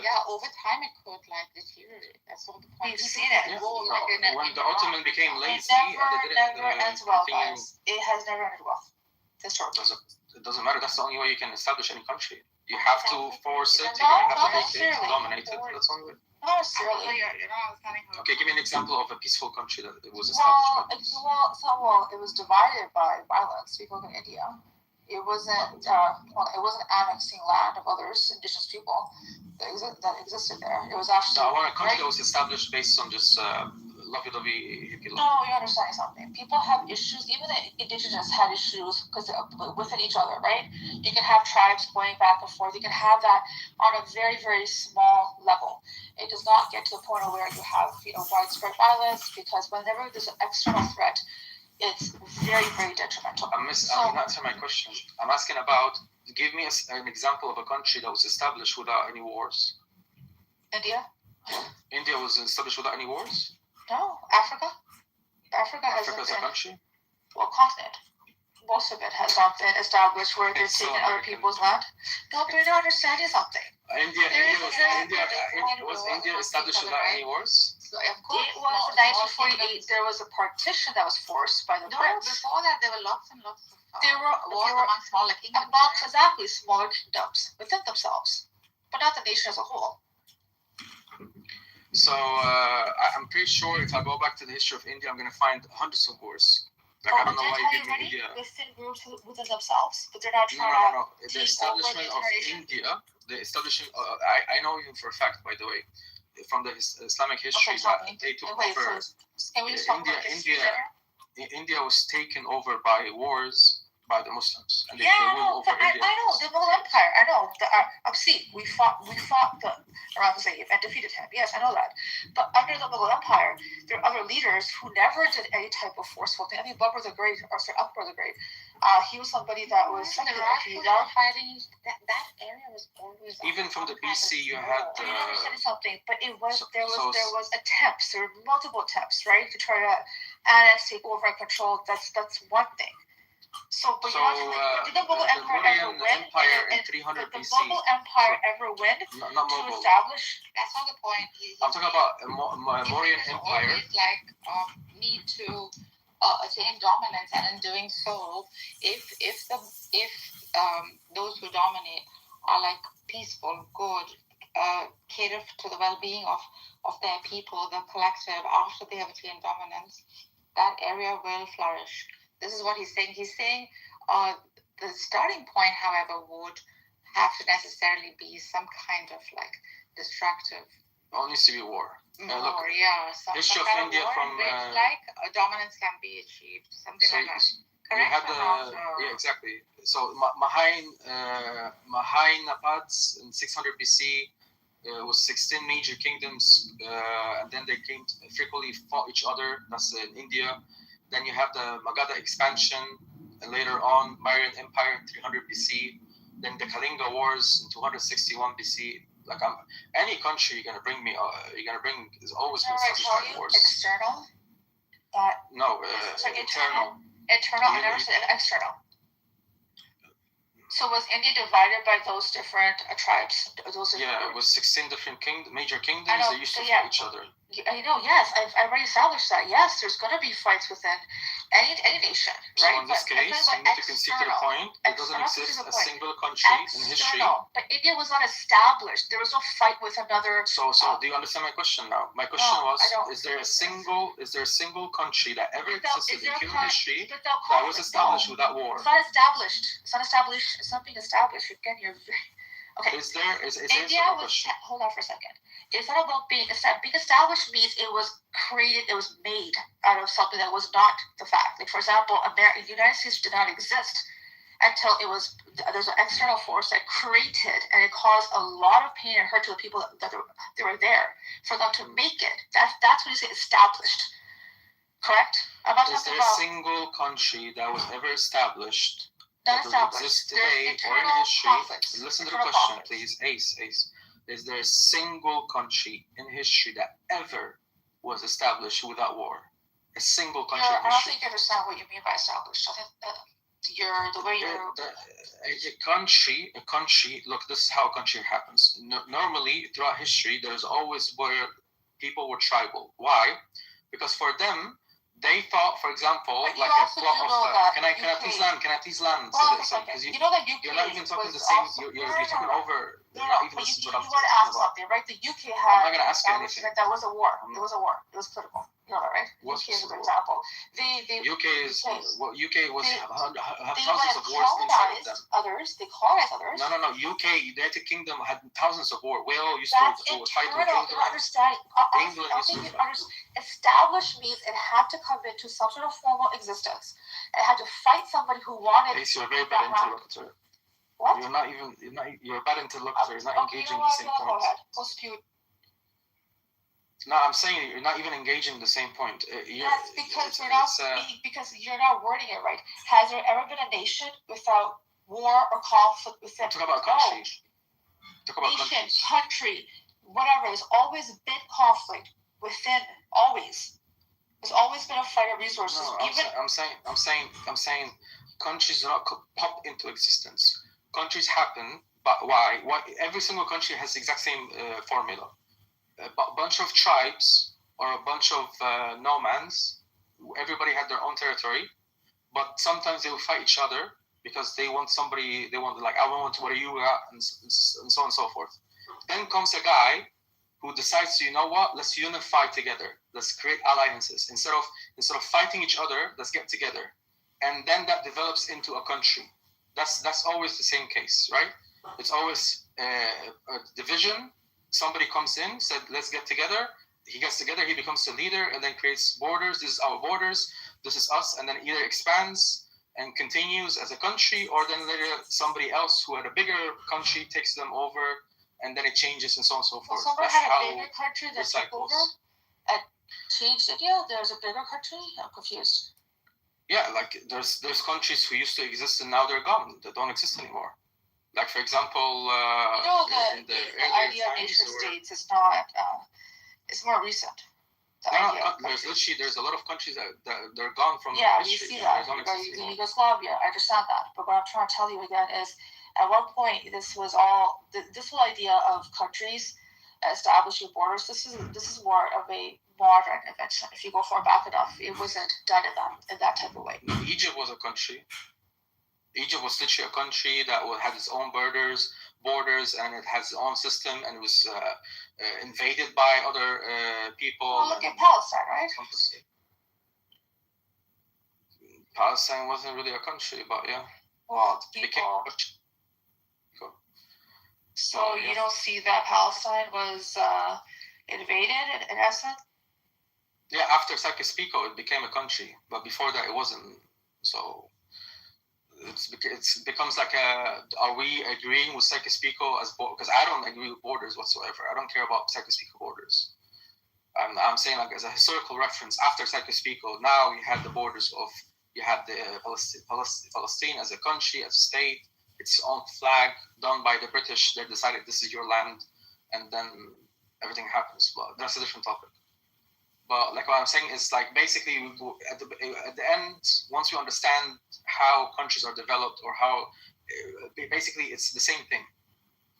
Speaker 3: yeah. Over time, it could like deteriorate. That's all the point.
Speaker 2: We've seen it.
Speaker 8: Yeah.
Speaker 3: Go, like, in
Speaker 8: When the Ottoman became
Speaker 2: It
Speaker 8: lazy
Speaker 2: never
Speaker 8: and they didn't
Speaker 2: ends well,
Speaker 8: continue,
Speaker 2: guys. It has never ended well. Historically.
Speaker 8: it doesn't matter. That's the only way you can establish any country. You have to force it. You
Speaker 2: No,
Speaker 8: have
Speaker 2: not
Speaker 8: to make it
Speaker 2: necessarily.
Speaker 8: dominate it. That's the only way.
Speaker 2: Not necessarily.
Speaker 3: You're not understanding how.
Speaker 8: Okay, give me an example of a peaceful country that it was established by peace.
Speaker 3: It was divided by violence. People in India. It wasn't annexing land of others, indigenous people that existed there. It was actually.
Speaker 8: No, I want a country that was established based on just lovey-dovey hippie
Speaker 3: No, you're understanding something. People have issues. Even the indigenous had issues because within each other, right? You can have tribes going back and forth. You can have that on a very, very small level. It does not get to the point where you have, widespread violence, because whenever there's an external threat, it's very, very detrimental.
Speaker 8: I'm not answering my question. I'm asking about. Give me an example of a country that was established without any wars.
Speaker 3: India?
Speaker 8: India was established without any wars.
Speaker 3: No, Africa. Africa
Speaker 8: Africa is a country.
Speaker 3: Continent. Most of it has not been established where they're
Speaker 8: It's so
Speaker 3: taking other
Speaker 8: American.
Speaker 3: people's land. No, but you're not understanding something.
Speaker 8: Was India established without any wars?
Speaker 3: So, of course,
Speaker 2: It was in 1948.
Speaker 3: There was a partition that was forced by the
Speaker 2: No,
Speaker 3: Brits.
Speaker 2: before that, there were lots and lots of
Speaker 3: There were
Speaker 2: among smaller kingdoms.
Speaker 3: among exactly smaller kingdoms within themselves, but not the nation as a whole.
Speaker 8: So I'm pretty sure if I go back to the history of India, I'm going to find hundreds of wars. Like, I don't know why you give me India.
Speaker 3: Within groups within themselves, but they're not trying
Speaker 8: No. The
Speaker 3: take
Speaker 8: establishment
Speaker 3: over
Speaker 8: of
Speaker 3: the nation.
Speaker 8: India, the establishing. I know even for a fact, by the way, from the Islamic history,
Speaker 3: Okay,
Speaker 8: that
Speaker 3: tell me.
Speaker 8: they took
Speaker 3: Wait,
Speaker 8: over.
Speaker 3: first, can we just talk about history there?
Speaker 8: India was taken over by wars by the Muslims, and they
Speaker 3: Yeah, I
Speaker 8: ruled
Speaker 3: know.
Speaker 8: over
Speaker 3: I
Speaker 8: India.
Speaker 3: know the Mughal Empire. I know. We fought the Aurangzeb and defeated him. Yes, I know that. But under the Mughal Empire, there are other leaders who never did any type of forceful thing. I think Akbar the Great, Akbar the Great. He was somebody that was
Speaker 2: The
Speaker 3: secular.
Speaker 2: Rajputs were fighting. That area was always.
Speaker 8: Even from the BC, you had.
Speaker 3: But you understand something, but there was attempts. There were multiple attempts, right, to try to annex, take over, and control. That's one thing. But you're not did the Mughal Empire ever win?
Speaker 8: In 300
Speaker 3: Did the
Speaker 8: BC.
Speaker 3: Mughal Empire ever win
Speaker 8: Not
Speaker 3: to
Speaker 8: Mughal.
Speaker 3: establish?
Speaker 2: That's not the point.
Speaker 8: I'm talking about Mauryan Empire.
Speaker 3: Always need to attain dominance, and in doing so, if those who dominate are like peaceful, good, cater to the well-being of their people, the collective, after they have attained dominance, that area will flourish. This is what he's saying. He's saying the starting point, however, would have to necessarily be some kind of like destructive.
Speaker 8: All needs to be war. Look, history
Speaker 3: Some
Speaker 8: of
Speaker 3: kind
Speaker 8: India
Speaker 3: war
Speaker 8: from.
Speaker 3: in which, like dominance can be achieved, something
Speaker 8: So
Speaker 3: like that.
Speaker 8: you
Speaker 3: Correct
Speaker 8: had
Speaker 3: or not?
Speaker 8: yeah, exactly. So Mahainapads in 600 BC was 16 major kingdoms, and then they came frequently fought each other. That's in India. Then you have the Magadha expansion, and later on Mauryan Empire in 300 BC. Then the Kalinga Wars in 261 BC. Like any country you're gonna bring is always been established by wars.
Speaker 3: External.
Speaker 8: No,
Speaker 3: Internal. Internal. I never said external. So was India divided by those different tribes?
Speaker 8: Yeah, it was 16 different major kingdoms.
Speaker 3: I know,
Speaker 8: They used to
Speaker 3: yeah.
Speaker 8: fight each other.
Speaker 3: I know, yes, I've already established that. Yes, there's going to be fights within any nation,
Speaker 8: So
Speaker 3: right?
Speaker 8: in this case, you need to concede to the point that doesn't exist a single country in history.
Speaker 3: But India was not established. There was no fight with another.
Speaker 8: So do you understand my question now? My question was: is there a single country that ever existed in human history that was established without war?
Speaker 3: It's not established. It's not established. It's not being established. Again, you're very. Okay.
Speaker 8: Is there is
Speaker 3: India
Speaker 8: answer the
Speaker 3: was
Speaker 8: question?
Speaker 3: hold on for a second. It's not about being established means it was created, it was made out of something that was not the fact. Like for example, the United States did not exist until there's an external force that created, and it caused a lot of pain and hurt to the people that they were there for them to make it. That's when you say established. Correct? I'm not
Speaker 8: Is
Speaker 3: talking
Speaker 8: there a
Speaker 3: about
Speaker 8: single country that was ever established
Speaker 3: not
Speaker 8: that
Speaker 3: established.
Speaker 8: exists
Speaker 3: There's
Speaker 8: today or in
Speaker 3: internal
Speaker 8: history?
Speaker 3: conflicts.
Speaker 8: Listen to the
Speaker 3: Internal
Speaker 8: question,
Speaker 3: conflicts.
Speaker 8: please. Ace. Is there a single country in history that ever was established without war? A single country in
Speaker 3: I don't
Speaker 8: history?
Speaker 3: think you understand what you mean by established. I think the way you're
Speaker 8: A country. Look, this is how a country happens. Normally, throughout history, there's always where people were tribal. Why? Because for them, they thought, for example,
Speaker 3: But you
Speaker 8: like a
Speaker 3: also
Speaker 8: plot
Speaker 3: do
Speaker 8: of.
Speaker 3: know that
Speaker 8: Can I
Speaker 3: UK
Speaker 8: please land? Can I please land?
Speaker 3: Hold on a
Speaker 8: So-
Speaker 3: second.
Speaker 8: because
Speaker 3: You know that UK
Speaker 8: you're not even talking
Speaker 3: was
Speaker 8: the same.
Speaker 3: also-
Speaker 8: You're talking over. You're not even
Speaker 3: but
Speaker 8: listening to
Speaker 3: you
Speaker 8: what I'm
Speaker 3: want to
Speaker 8: talking
Speaker 3: ask
Speaker 8: about.
Speaker 3: something, right? The UK
Speaker 8: I'm
Speaker 3: had
Speaker 8: not gonna ask you anything.
Speaker 3: that was a war. It was a war. It was political. You know that, right?
Speaker 8: What's
Speaker 3: UK is an
Speaker 8: political?
Speaker 3: example. They
Speaker 8: UK is well, UK was
Speaker 3: They-
Speaker 8: have
Speaker 3: they
Speaker 8: thousands
Speaker 3: went
Speaker 8: of
Speaker 3: and
Speaker 8: wars inside of them.
Speaker 3: colonized others. They colonized others.
Speaker 8: No. UK, United Kingdom had thousands of wars. Wales used
Speaker 3: That's
Speaker 8: to fight with
Speaker 3: internal. You
Speaker 8: England.
Speaker 3: understand?
Speaker 8: England
Speaker 3: I
Speaker 8: used
Speaker 3: think
Speaker 8: to
Speaker 3: you
Speaker 8: fight.
Speaker 3: understand. Established means it had to come into some sort of formal existence. It had to fight somebody who wanted.
Speaker 8: Ace, you're a very bad interlocutor.
Speaker 3: What?
Speaker 8: You're a bad interlocutor. You're not
Speaker 3: Okay,
Speaker 8: engaging
Speaker 3: you know
Speaker 8: the
Speaker 3: what?
Speaker 8: same
Speaker 3: Go
Speaker 8: point.
Speaker 3: ahead. Go spew.
Speaker 8: No, I'm saying you're not even engaging the same point.
Speaker 3: That's because because you're not wording it right. Has there ever been a nation without war or conflict within?
Speaker 8: Talk about countries. Talk about
Speaker 3: Nation,
Speaker 8: countries.
Speaker 3: country, whatever. There's always been conflict within. Always. There's always been a fight of resources.
Speaker 8: No, I'm saying countries do not pop into existence. Countries happen, but why? Every single country has the exact same formula. A bunch of tribes or a bunch of nomads. Everybody had their own territory, but sometimes they will fight each other because they want somebody. They want I want where you are, and so on and so forth. Then comes a guy who decides to, you know what? Let's unify together. Let's create alliances instead of fighting each other. Let's get together, and then that develops into a country. That's always the same case, right? It's always a division. Somebody comes in, said, let's get together. He gets together, he becomes the leader, and then creates borders. This is our borders. This is us. And then either expands and continues as a country, or then later somebody else who had a bigger country takes them over, and then it changes and so on and so forth.
Speaker 3: Somebody
Speaker 8: That's
Speaker 3: had
Speaker 8: how
Speaker 3: a bigger country that
Speaker 8: this
Speaker 3: took
Speaker 8: cycles.
Speaker 3: over and changed it. Yeah, there's a bigger country. I'm confused.
Speaker 8: Yeah, like there's countries who used to exist and now they're gone. They don't exist anymore. Like for example,
Speaker 3: The idea of nation states is not. It's more recent.
Speaker 8: There's a lot of countries that they're gone from
Speaker 3: history.
Speaker 8: history.
Speaker 3: You see that. Yugoslavia. I understand that. But what I'm trying to tell you again is, at one point, this whole idea of countries establishing borders. This is more of a modern invention. If you go far back enough, it wasn't done in that type of way.
Speaker 8: Egypt was a country. Egypt was literally a country that had its own borders, and it has its own system, and it was invaded by other people.
Speaker 3: Well, look at Palestine, right?
Speaker 8: Palestine wasn't really a country, but yeah.
Speaker 3: Well, people. So you don't see that Palestine was invaded in essence?
Speaker 8: Yeah, after Sykes-Picot, it became a country, but before that, it wasn't. So. It becomes like are we agreeing with Sykes-Picot because I don't agree with borders whatsoever. I don't care about Sykes-Picot borders. I'm saying like as a historical reference, after Sykes-Picot, now you had the borders of, you had the Palestine as a country, as a state, its own flag done by the British. They decided this is your land, and then everything happens. But that's a different topic. But like what I'm saying is like basically at the end, once you understand how countries are developed or how basically it's the same thing.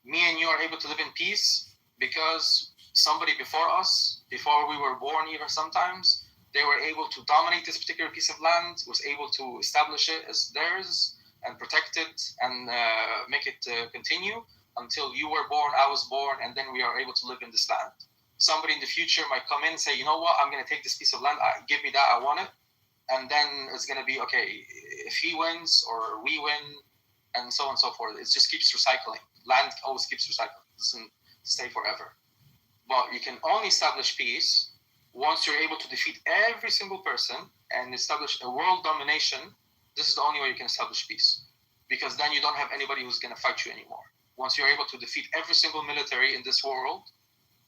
Speaker 8: Me and you are able to live in peace because somebody before us, before we were born even sometimes, they were able to dominate this particular piece of land, was able to establish it as theirs and protect it and make it continue until you were born, I was born, and then we are able to live in this land. Somebody in the future might come in and say, you know what, I'm going to take this piece of land, give me that, I want it. And then it's going to be, okay, if he wins or we win, and so on and so forth. It just keeps recycling. land always keeps recycling. It doesn't stay forever. But you can only establish peace once you're able to defeat every single person and establish a world domination. This is the only way you can establish peace, because then you don't have anybody who's going to fight you anymore. Once you're able to defeat every single military in this world,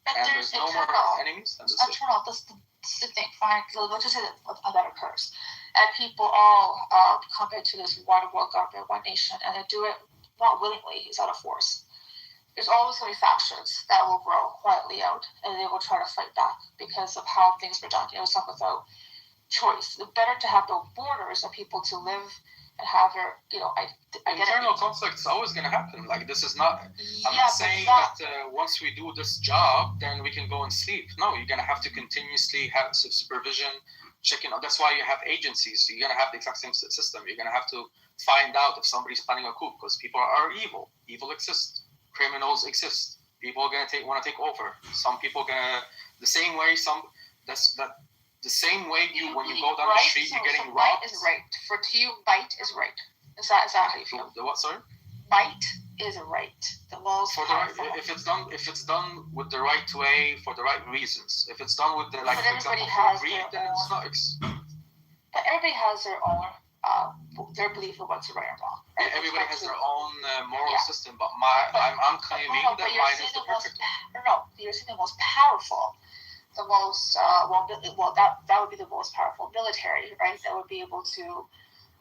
Speaker 3: But
Speaker 8: and
Speaker 3: there's
Speaker 8: there's no more enemies, then that's it.
Speaker 3: internal. This is the thing. Fine, let's just say that occurs, and people all come into this one world government, one nation, and they do it not willingly. It's out of force. There's always going to be factions that will grow quietly out, and they will try to fight back because of how things were done. It was done without choice. It's better to have the borders of people to live and have their,
Speaker 8: Internal conflict is always going to happen. Like, this is not. I'm
Speaker 3: Yeah,
Speaker 8: not saying that once we do this job, then we can go and sleep. No, you're going to have to continuously have supervision, checking. That's why you have agencies. You're going to have the exact same system. You're going to have to find out if somebody's planning a coup, because people are evil. Evil exists. Criminals exist. People are going to want to take over. Some people going to the same way. The same way when you go down the street, you're getting robbed.
Speaker 3: Might is right. For to you, might is right. Is that how you feel?
Speaker 8: The what, sorry?
Speaker 3: Might is right. The laws
Speaker 8: for the right, if it's done with the right way, for the right reasons. If it's done with the, like, for example, for greed, then it's not.
Speaker 3: But everybody has their own their belief of what's right or wrong.
Speaker 8: Right? Yeah, everybody has their own moral system, but I'm claiming that mine is the perfect one.
Speaker 3: No, you're saying the most powerful. The most that would be the most powerful military, right? That would be able to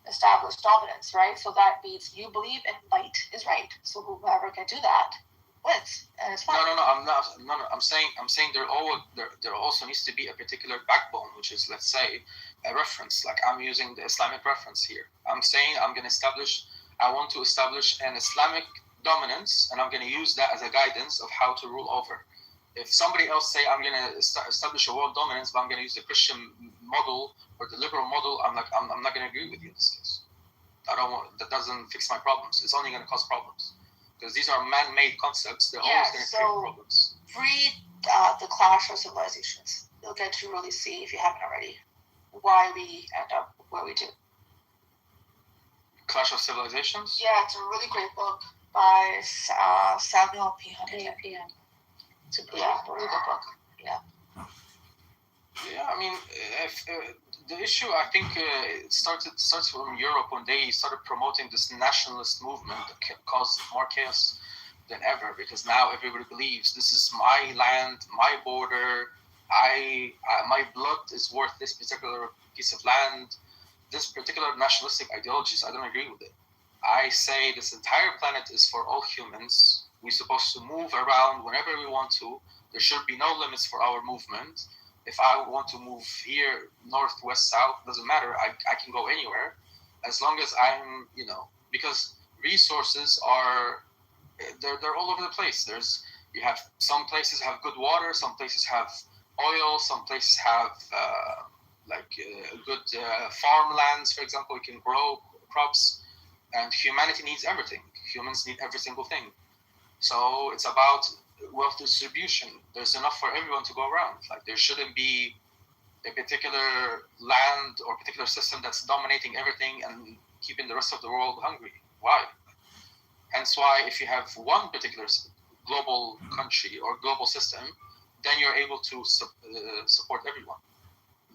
Speaker 3: establish dominance, right? So that means you believe in might is right. So whoever can do that wins, and it's fine.
Speaker 8: No, I'm not. No, I'm saying there also needs to be a particular backbone, which is, let's say, a reference. Like, I'm using the Islamic reference here. I'm saying I want to establish an Islamic dominance, and I'm going to use that as a guidance of how to rule over. If somebody else say I'm going to establish a world dominance, but I'm going to use the Christian model or the liberal model, I'm not going to agree with you in this case. That doesn't fix my problems. It's only going to cause problems, because these are man-made concepts. They're always going to create problems.
Speaker 3: Read the Clash of Civilizations. You'll get to really see, if you haven't already, why we end up where we do.
Speaker 8: Clash of Civilizations?
Speaker 3: Yeah, it's a really great book by Samuel P. Huntington. It's a really good book. Yeah.
Speaker 8: Yeah, I mean, the issue, I think, it starts from Europe when they started promoting this nationalist movement that caused more chaos than ever, because now everybody believes this is my land, my border, my blood is worth this particular piece of land. This particular nationalistic ideologies, I don't agree with it. I say this entire planet is for all humans. We're supposed to move around whenever we want to. There should be no limits for our movement. If I want to move here, north, west, south, doesn't matter. I can go anywhere, as long as I'm, because resources are, they're all over the place. You have some places have good water, some places have oil, some places have good farmlands, for example. You can grow crops, and humanity needs everything. Humans need every single thing. So it's about wealth distribution. There's enough for everyone to go around. Like, there shouldn't be a particular land or particular system that's dominating everything and keeping the rest of the world hungry. Why? Hence why, if you have one particular global country or global system, then you're able to support everyone.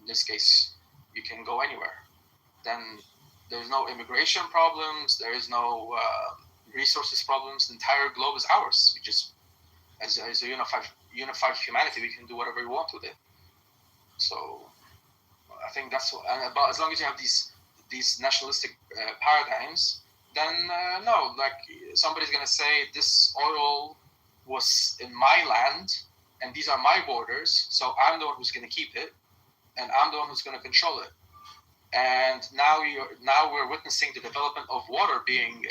Speaker 8: In this case, you can go anywhere. Then there's no immigration problems. There is no resources problems. The entire globe is ours. We just, as a unified humanity, we can do whatever we want with it. So I think that's what. But as long as you have these nationalistic paradigms, then no, like, somebody's gonna say this oil was in my land and these are my borders, so I'm the one who's gonna keep it, and I'm the one who's gonna control it. And now we're witnessing the development of water being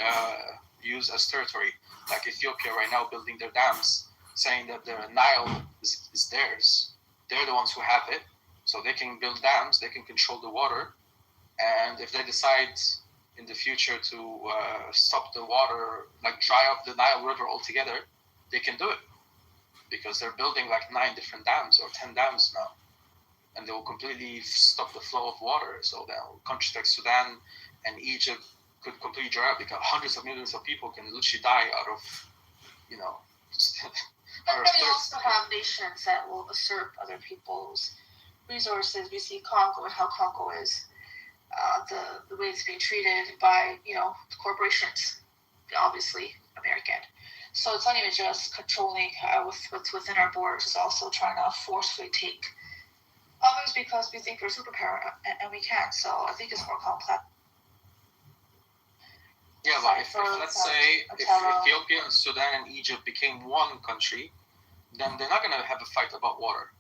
Speaker 8: used as territory, like Ethiopia right now building their dams, saying that the Nile is theirs. They're the ones who have it, so they can build dams, they can control the water, and if they decide in the future to stop the water, like dry up the Nile River altogether, they can do it, because they're building like 9 different dams or 10 dams now, and they will completely stop the flow of water. So that countries like Sudan and Egypt could completely dry up, because hundreds of millions of people can literally die out of you know.
Speaker 3: But then we also have nations that will usurp other people's resources. We see Congo and how Congo is, the way it's being treated by, corporations, obviously American. So it's not even just controlling what's within our borders. It's also trying to forcefully take others because we think we're superpower and we can't. So I think it's more complex.
Speaker 8: Yeah, but if let's say if Ethiopia and Sudan and Egypt became one country, then they're not going to have a fight about water.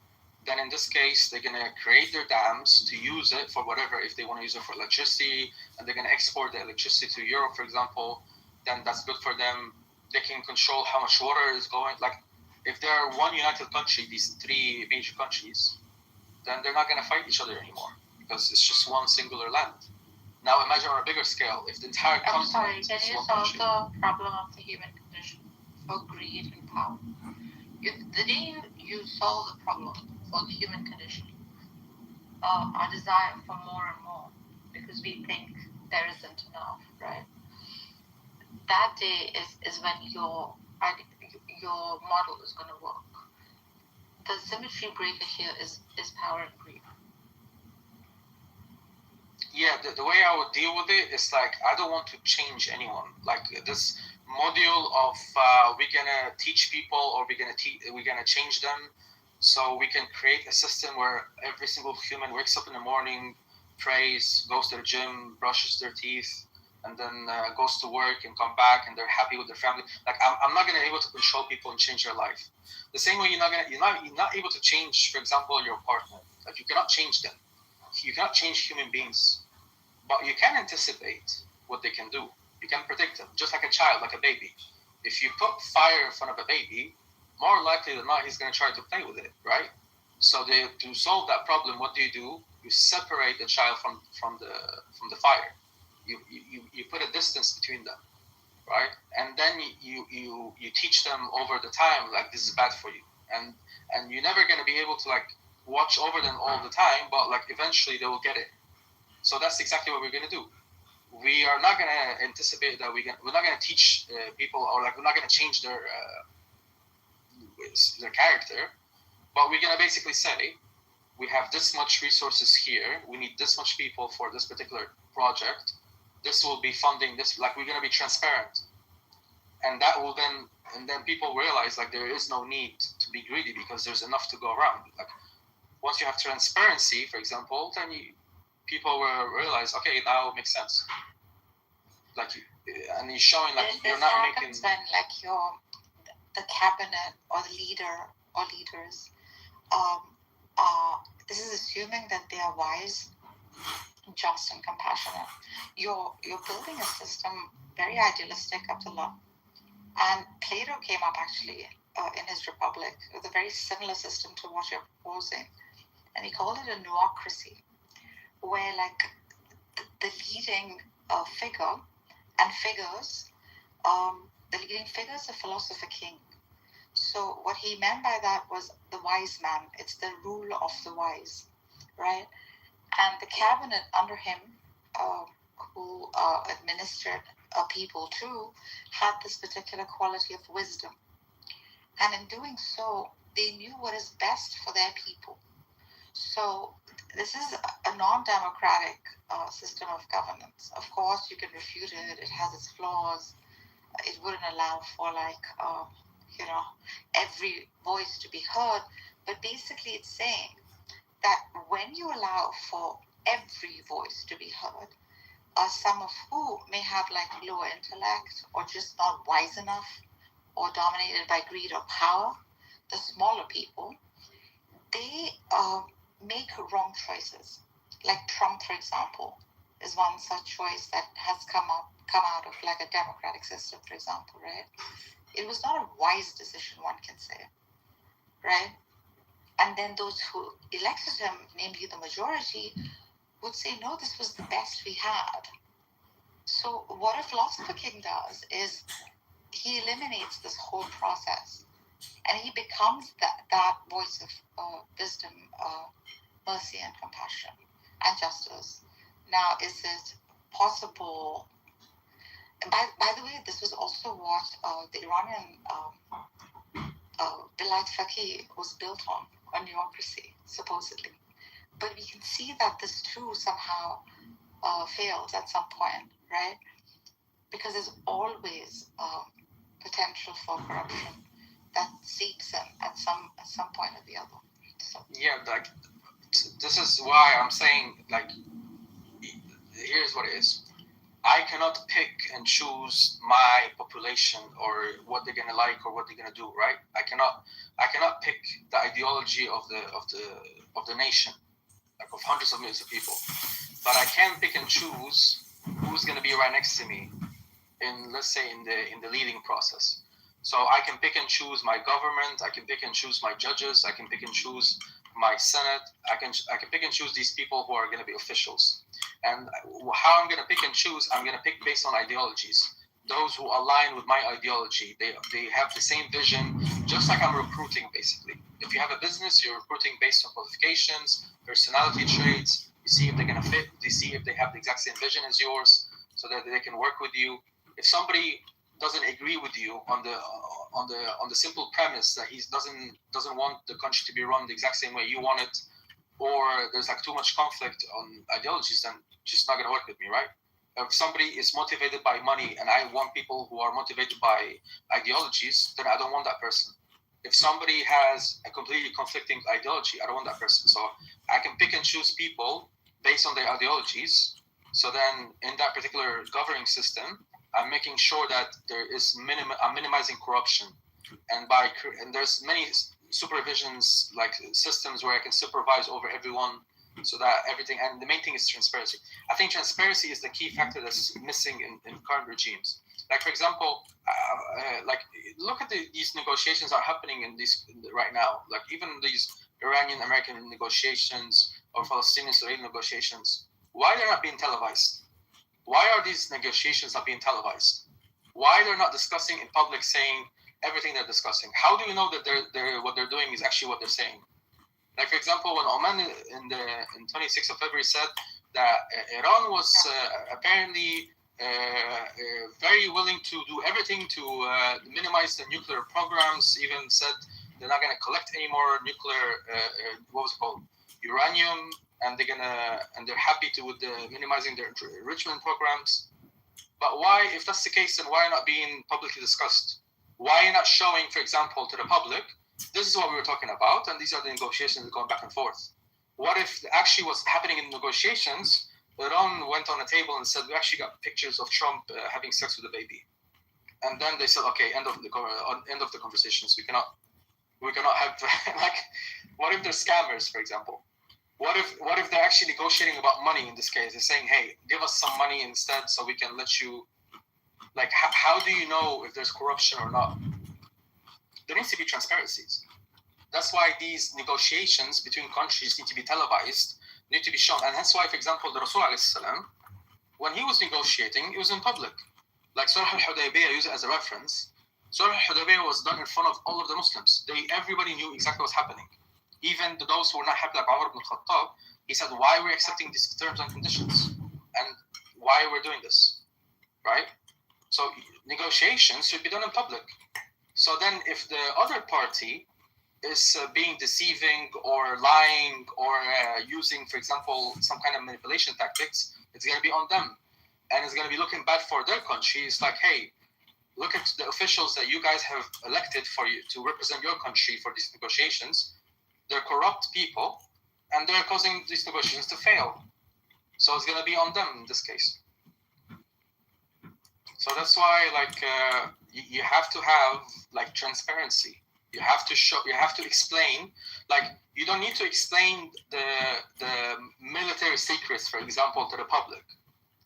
Speaker 8: Then in this case, they're going to create their dams to use it for whatever. If they want to use it for electricity, and they're going to export the electricity to Europe, for example, then that's good for them. They can control how much water is going. Like, if they're one united country, these three major countries, then they're not going to fight each other anymore because it's just one singular land. Now imagine on a bigger scale, if the entire continent.
Speaker 3: I'm sorry, can you solve the problem of the human condition for greed and power? The day you solve the problem for the human condition, our desire for more and more, because we think there isn't enough, right? That day is when your model is going to work. The symmetry breaker here is power and greed.
Speaker 8: Yeah, the way I would deal with it is like, I don't want to change anyone. Like this module of we're gonna teach people, or we're gonna change them, so we can create a system where every single human wakes up in the morning, prays, goes to the gym, brushes their teeth, and then goes to work and come back, and they're happy with their family. Like I'm not gonna be able to control people and change their life. The same way you're not able to change, for example, your partner. Like you cannot change them. You cannot change human beings. But you can anticipate what they can do. You can predict them, just like a child, like a baby. If you put fire in front of a baby, more likely than not, he's going to try to play with it, right? So to solve that problem, what do? You separate the child from the fire. You put a distance between them, right? And then you teach them over the time, like, this is bad for you, and you're never going to be able to like watch over them all the time, but like eventually they will get it. So that's exactly what we're going to do. We are not going to anticipate that we're not going to teach people, or like we're not going to change their character, but we're going to basically say, we have this much resources here. We need this much people for this particular project. This will be funding this. Like, we're going to be transparent, and that will then people realize like there is no need to be greedy because there's enough to go around. Like, once you have transparency, for example, then people will realize, okay, now it makes sense. Like, and you're showing like you're not making.
Speaker 3: This happens when like the cabinet or the leader or leaders, this is assuming that they are wise, just, and compassionate. You're building a system very idealistic, Abdullah. And Plato came up actually in his Republic with a very similar system to what you're proposing, and he called it a noocracy, where like the leading figure and figures, the leading figure is a philosopher king. So what he meant by that was the wise man. It's the rule of the wise, right? And the cabinet under him, who administered people too, had this particular quality of wisdom. And in doing so, they knew what is best for their people. So this is a non-democratic system of governance. Of course, you can refute it. It has its flaws. It wouldn't allow for every voice to be heard. But basically, it's saying that when you allow for every voice to be heard, some of who may have like lower intellect or just not wise enough or dominated by greed or power, the smaller people, they make wrong choices. Like Trump, for example, is one such choice that has come out of like a democratic system, for example, right? It was not a wise decision, one can say, right? And then those who elected him, namely the majority, would say, no, this was the best we had. So what a philosopher king does is he eliminates this whole process, and he becomes that voice of wisdom, mercy and compassion and justice. Now, is it possible? By the way, this was also what the Iranian Vilayat Faqih was built on democracy, supposedly. But we can see that this too somehow fails at some point, right? Because there's always potential for corruption that seeps in at some point or the other. So
Speaker 8: Yeah, like this is why I'm saying, like, here's what it is. I cannot pick and choose my population or what they're gonna like or what they're gonna do, right? I cannot pick the ideology of the nation, like of hundreds of millions of people. But I can pick and choose who's gonna be right next to me in, let's say, in the leading process. So I can pick and choose my government, I can pick and choose my judges, I can pick and choose my Senate, I can pick and choose these people who are going to be officials. And how I'm going to pick and choose, I'm going to pick based on ideologies. Those who align with my ideology, they have the same vision, just like I'm recruiting, basically. If you have a business, you're recruiting based on qualifications, personality traits, you see if they're going to fit, you see if they have the exact same vision as yours, so that they can work with you. If somebody doesn't agree with you on the simple premise that he doesn't want the country to be run the exact same way you want it, or there's like too much conflict on ideologies, then just not gonna work with me, right? If somebody is motivated by money and I want people who are motivated by ideologies, then I don't want that person. If somebody has a completely conflicting ideology, I don't want that person. So I can pick and choose people based on their ideologies. So then in that particular governing system, I'm making sure that there is I'm minimizing corruption, and there's many supervisions, like systems where I can supervise over everyone, so that everything, and the main thing is transparency. I think transparency is the key factor that's missing in current regimes. Like, for example, like look at these negotiations are happening right now. Like even these Iranian-American negotiations or Palestinian-Israeli negotiations. Why they're not being televised? Why are these negotiations not being televised? Why they're not discussing in public, saying everything they're discussing? How do you know that what they're doing is actually what they're saying? Like, for example, when Oman in 26th of February said that Iran was apparently very willing to do everything to minimize the nuclear programs, even said they're not going to collect any more nuclear, uranium, and they're happy with minimizing their enrichment programs. But why, if that's the case, then why not being publicly discussed? Why not showing, for example, to the public, this is what we were talking about, and these are the negotiations going back and forth? What if actually what's happening in negotiations, Iran went on a table and said, we actually got pictures of Trump having sex with a baby. And then they said, okay, end of the conversations. We cannot have, like, what if they're scammers, for example? What if they're actually negotiating about money in this case? They're saying, hey, give us some money instead so we can let you, like, how do you know if there's corruption or not? There needs to be transparencies. That's why these negotiations between countries need to be televised, need to be shown. And that's why, for example, the Rasul alayhi salam, when he was negotiating, it was in public. Like Sulh al-Hudaybiyah, use it as a reference. Sulh al-Hudaybiyah was done in front of all of the Muslims. Everybody knew exactly what's happening. Even those who were not happy, like Umar ibn Khattab, he said, why are we accepting these terms and conditions? And why we're doing this, right? So negotiations should be done in public. So then if the other party is being deceiving or lying or using, for example, some kind of manipulation tactics, it's going to be on them. And it's going to be looking bad for their country. It's like, hey, look at the officials that you guys have elected for you to represent your country for these negotiations. They're corrupt people, and they're causing these negotiations to fail. So it's going to be on them in this case. So that's why, like, you have to have, like, transparency. You have to show. You have to explain. Like, you don't need to explain the military secrets, for example, to the public.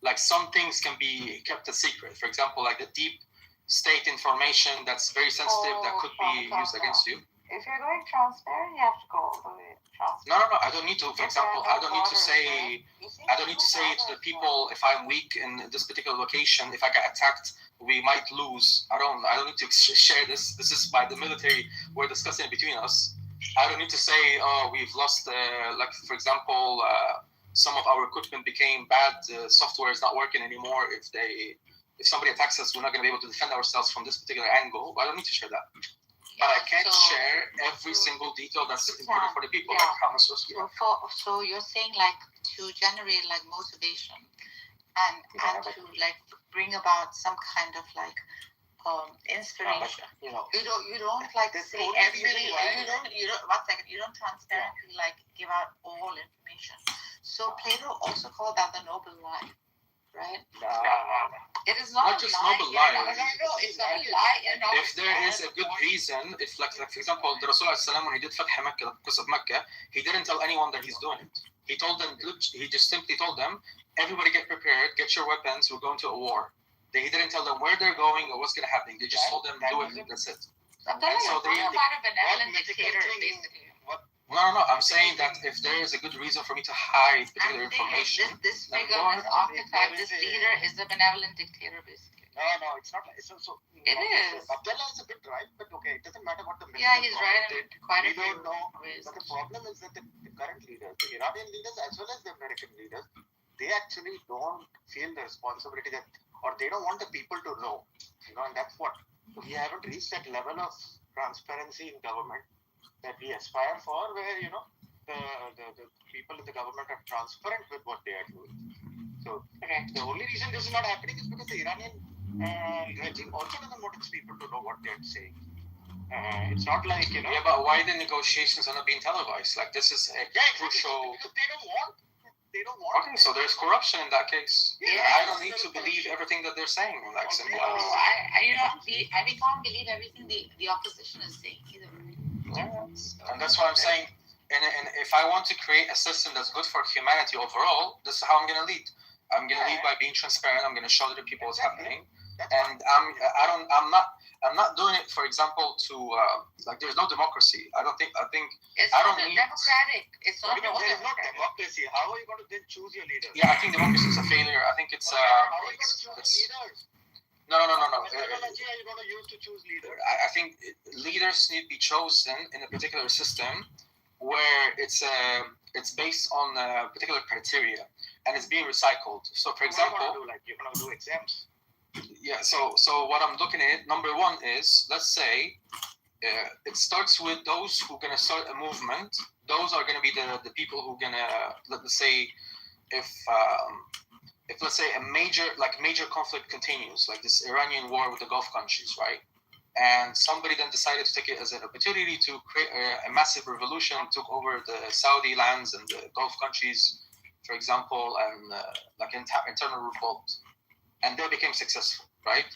Speaker 8: Like, some things can be kept a secret. For example, like the deep state information that's very sensitive that could be used against you.
Speaker 3: If you're going transparent, you have to go all the way transparent.
Speaker 8: No. I don't need to. For example, I don't need to say to the people, if I'm weak in this particular location, if I get attacked, we might lose. I don't need to share this. This is by the military. We're discussing it between us. I don't need to say, oh, we've lost. Like, for example, some of our equipment became bad. The software is not working anymore. If they if somebody attacks us, we're not going to be able to defend ourselves from this particular angle. I don't need to share that. But I can't share every single detail that's important for the people.
Speaker 9: Yeah.
Speaker 8: Like Hamas or
Speaker 9: So you're saying like to generate like motivation and to like bring about some kind of like inspiration.
Speaker 1: You know,
Speaker 9: You don't like say everything. You don't 1 second. You don't transparently like give out all information. So Plato also called that the noble lie, right? It is not
Speaker 8: just
Speaker 9: a lie.
Speaker 8: noble lie.
Speaker 9: No, it's not a lie.
Speaker 8: If there is a good reason, if like for example, the Rasul when he did Fath Makkah, because of Makkah, he didn't tell anyone that he's doing it. He told them, he just simply told them, everybody get prepared, get your weapons, we're going to a war. He didn't tell them where they're going or what's going to happen. They just told them, do it, and that's it.
Speaker 9: So they about a benevolent dictator, basically.
Speaker 8: No. I'm saying that if there is a good reason for me to hide particular information,
Speaker 9: this figure, this archetype, this leader is a benevolent dictator, basically.
Speaker 1: No, it's not. It
Speaker 9: is.
Speaker 1: Abdullah is a bit right, but okay, it doesn't matter what the
Speaker 9: Yeah, he's right in quite a
Speaker 1: we
Speaker 9: few
Speaker 1: don't know.
Speaker 9: ways.
Speaker 1: But the problem is that the current leaders, the Iranian leaders as well as the American leaders, they actually don't feel the responsibility that, or they don't want the people to know. And that's what we haven't reached that level of transparency in government that we aspire for, where the people in the government are transparent with what they are doing. So the only reason this is not happening is because the Iranian regime also doesn't want its people to know what they're saying. It's not like
Speaker 8: Yeah, but why the negotiations are not being televised? Like this is a crucial.
Speaker 1: Because they don't want.
Speaker 8: Okay, so there's corruption in that case.
Speaker 1: Yeah,
Speaker 8: I don't need to believe everything that they're saying. Like simple.
Speaker 9: We can't believe everything the opposition is saying either.
Speaker 8: And that's why I'm saying, and if I want to create a system that's good for humanity overall, this is how I'm going to lead. I'm going to lead by being transparent. I'm going to show the people what's happening, and I'm not doing it, for example, to like there's no democracy. I think
Speaker 9: It's
Speaker 8: I
Speaker 9: not
Speaker 8: don't need
Speaker 9: democratic. It's not
Speaker 1: There is no democracy. How are you going to then choose your leaders?
Speaker 8: Yeah, I think democracy is a failure. I think it's
Speaker 1: How are you going to choose leaders?
Speaker 8: No.
Speaker 1: What methodology are you going to use to choose leaders?
Speaker 8: I think leaders need to be chosen in a particular system where it's based on a particular criteria and it's being recycled. So, for example,
Speaker 1: you're going to do exams.
Speaker 8: Yeah. So what I'm looking at, number one is, let's say, it starts with those who are going to start a movement. Those are going to be the people who are going to, let's say, if let's say a major conflict continues, like this Iranian war with the Gulf countries, right? And somebody then decided to take it as an opportunity to create a massive revolution, took over the Saudi lands and the Gulf countries, for example, and like internal revolt, and they became successful, right?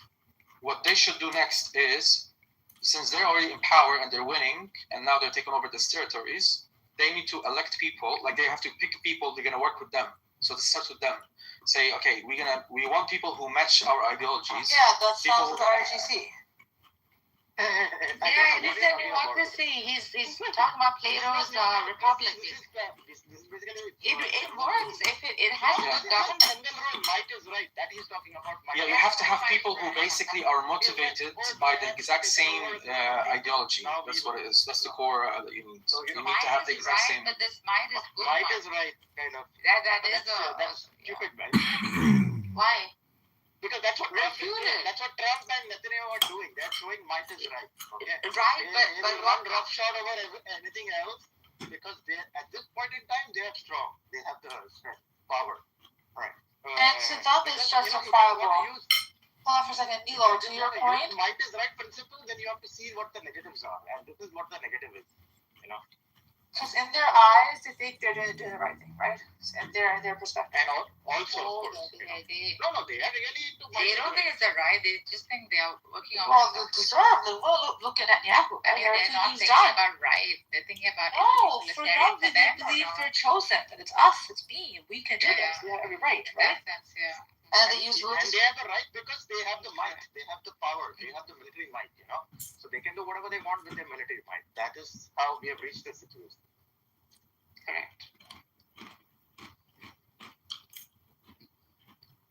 Speaker 8: What they should do next is, since they're already in power and they're winning, and now they're taking over these territories, they need to elect people, like they have to pick people they're going to work with them. So this starts with them. Say, okay, we want people who match our ideologies.
Speaker 9: Yeah, that sounds like RGC. Yeah, it is a democracy. He's talking about Plato's republic. It works if it has good government.
Speaker 1: Might is right. That he's talking about.
Speaker 8: Yeah, you have to have people who basically are motivated by the exact same ideology. That's what it is. That's the core that you need. So you need to have the exact same.
Speaker 9: But this might is good.
Speaker 1: Might is right, kind of.
Speaker 9: That's
Speaker 1: stupid, man.
Speaker 9: Why?
Speaker 1: Because that's what Trump and Netanyahu are doing. They're showing might is right. Okay?
Speaker 9: Right, but
Speaker 1: one roughshod over anything else, because they at this point in time they are strong. They have the strength, power. Right.
Speaker 3: And so that is justifiable. Hold on for a second, Nilo, to your point.
Speaker 1: Might is right principle, then you have to see what the negatives are, and this is what the negative is.
Speaker 3: Because in their eyes, they think they're doing the right thing, right? In their perspective.
Speaker 1: And also, of course,
Speaker 9: they
Speaker 1: are really into.
Speaker 9: They don't think it's the right. They just think they are working on.
Speaker 3: Well, look at Netanyahu.
Speaker 9: They're not thinking about right. They're thinking about.
Speaker 3: No, for them, they believe they're chosen. That it's us, it's me. We can do this. We have every right, right?
Speaker 9: Yeah.
Speaker 3: And they use
Speaker 1: and they have the right because they have the might, they have the power, they have the military might, So they can do whatever they want with their military might. That is how we have reached this situation.
Speaker 3: Correct.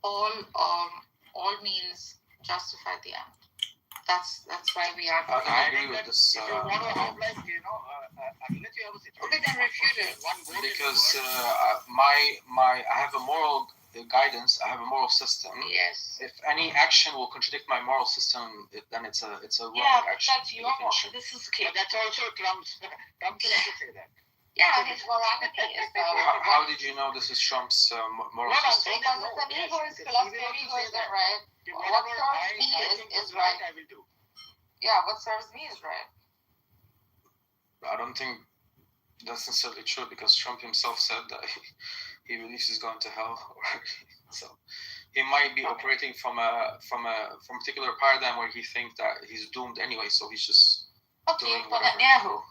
Speaker 9: All means justify the end. That's why we are.
Speaker 8: I agree with this.
Speaker 1: If you want to have unless you have a situation.
Speaker 9: Okay, then refute it.
Speaker 8: Because I have a moral guidance. I have a moral system.
Speaker 9: Yes.
Speaker 8: If any action will contradict my moral system, then it's a wrong action.
Speaker 3: That's your moral. This is
Speaker 1: But that's also Trump's. Trump can also say that.
Speaker 3: Yeah, his morality is the.
Speaker 8: How did you know this is Trump's moral system?
Speaker 3: Because it's an egoist philosophy, egoism, right? What serves me is right.
Speaker 1: I will do.
Speaker 3: Yeah, what serves me is right.
Speaker 8: I don't think that's necessarily true because Trump himself said that he believes he's going to hell. So he might be operating from a particular paradigm where he thinks that he's doomed anyway. So he's just doing
Speaker 3: but
Speaker 8: whatever.
Speaker 3: Netanyahu,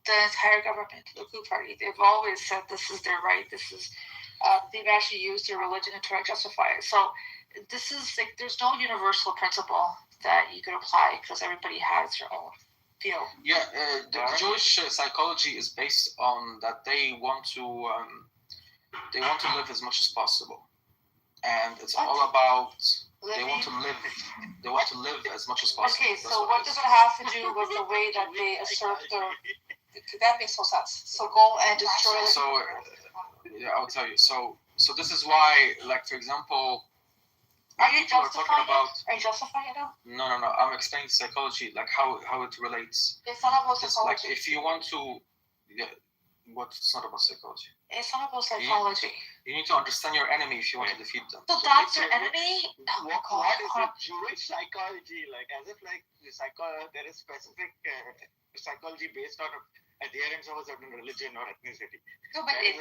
Speaker 3: the entire government, the Likud party, they've always said this is their right. This is they've actually used their religion to try to justify it. So this is like there's no universal principle that you could apply because everybody has their own feel.
Speaker 8: Yeah, the Jewish psychology is based on that they want to live as much as possible, and it's all about they want to live as much as possible.
Speaker 3: Okay, so what does it have to do with the way that they assert their? That makes no sense. So go and destroy.
Speaker 8: So yeah, I'll tell you. So this is why, like for example.
Speaker 3: Are you justifying it? Are you justifying it now?
Speaker 8: No. I'm explaining psychology, like how it relates.
Speaker 3: It's not about
Speaker 8: It's
Speaker 3: psychology.
Speaker 8: like if you want to, it's not about psychology.
Speaker 3: It's not about psychology.
Speaker 8: You need to understand your enemy if you want to defeat them.
Speaker 3: So that's your enemy? Oh my God.
Speaker 1: What is the Jewish psychology like? As if like there is specific psychology based on adherence of a certain religion or ethnicity.
Speaker 3: No, but it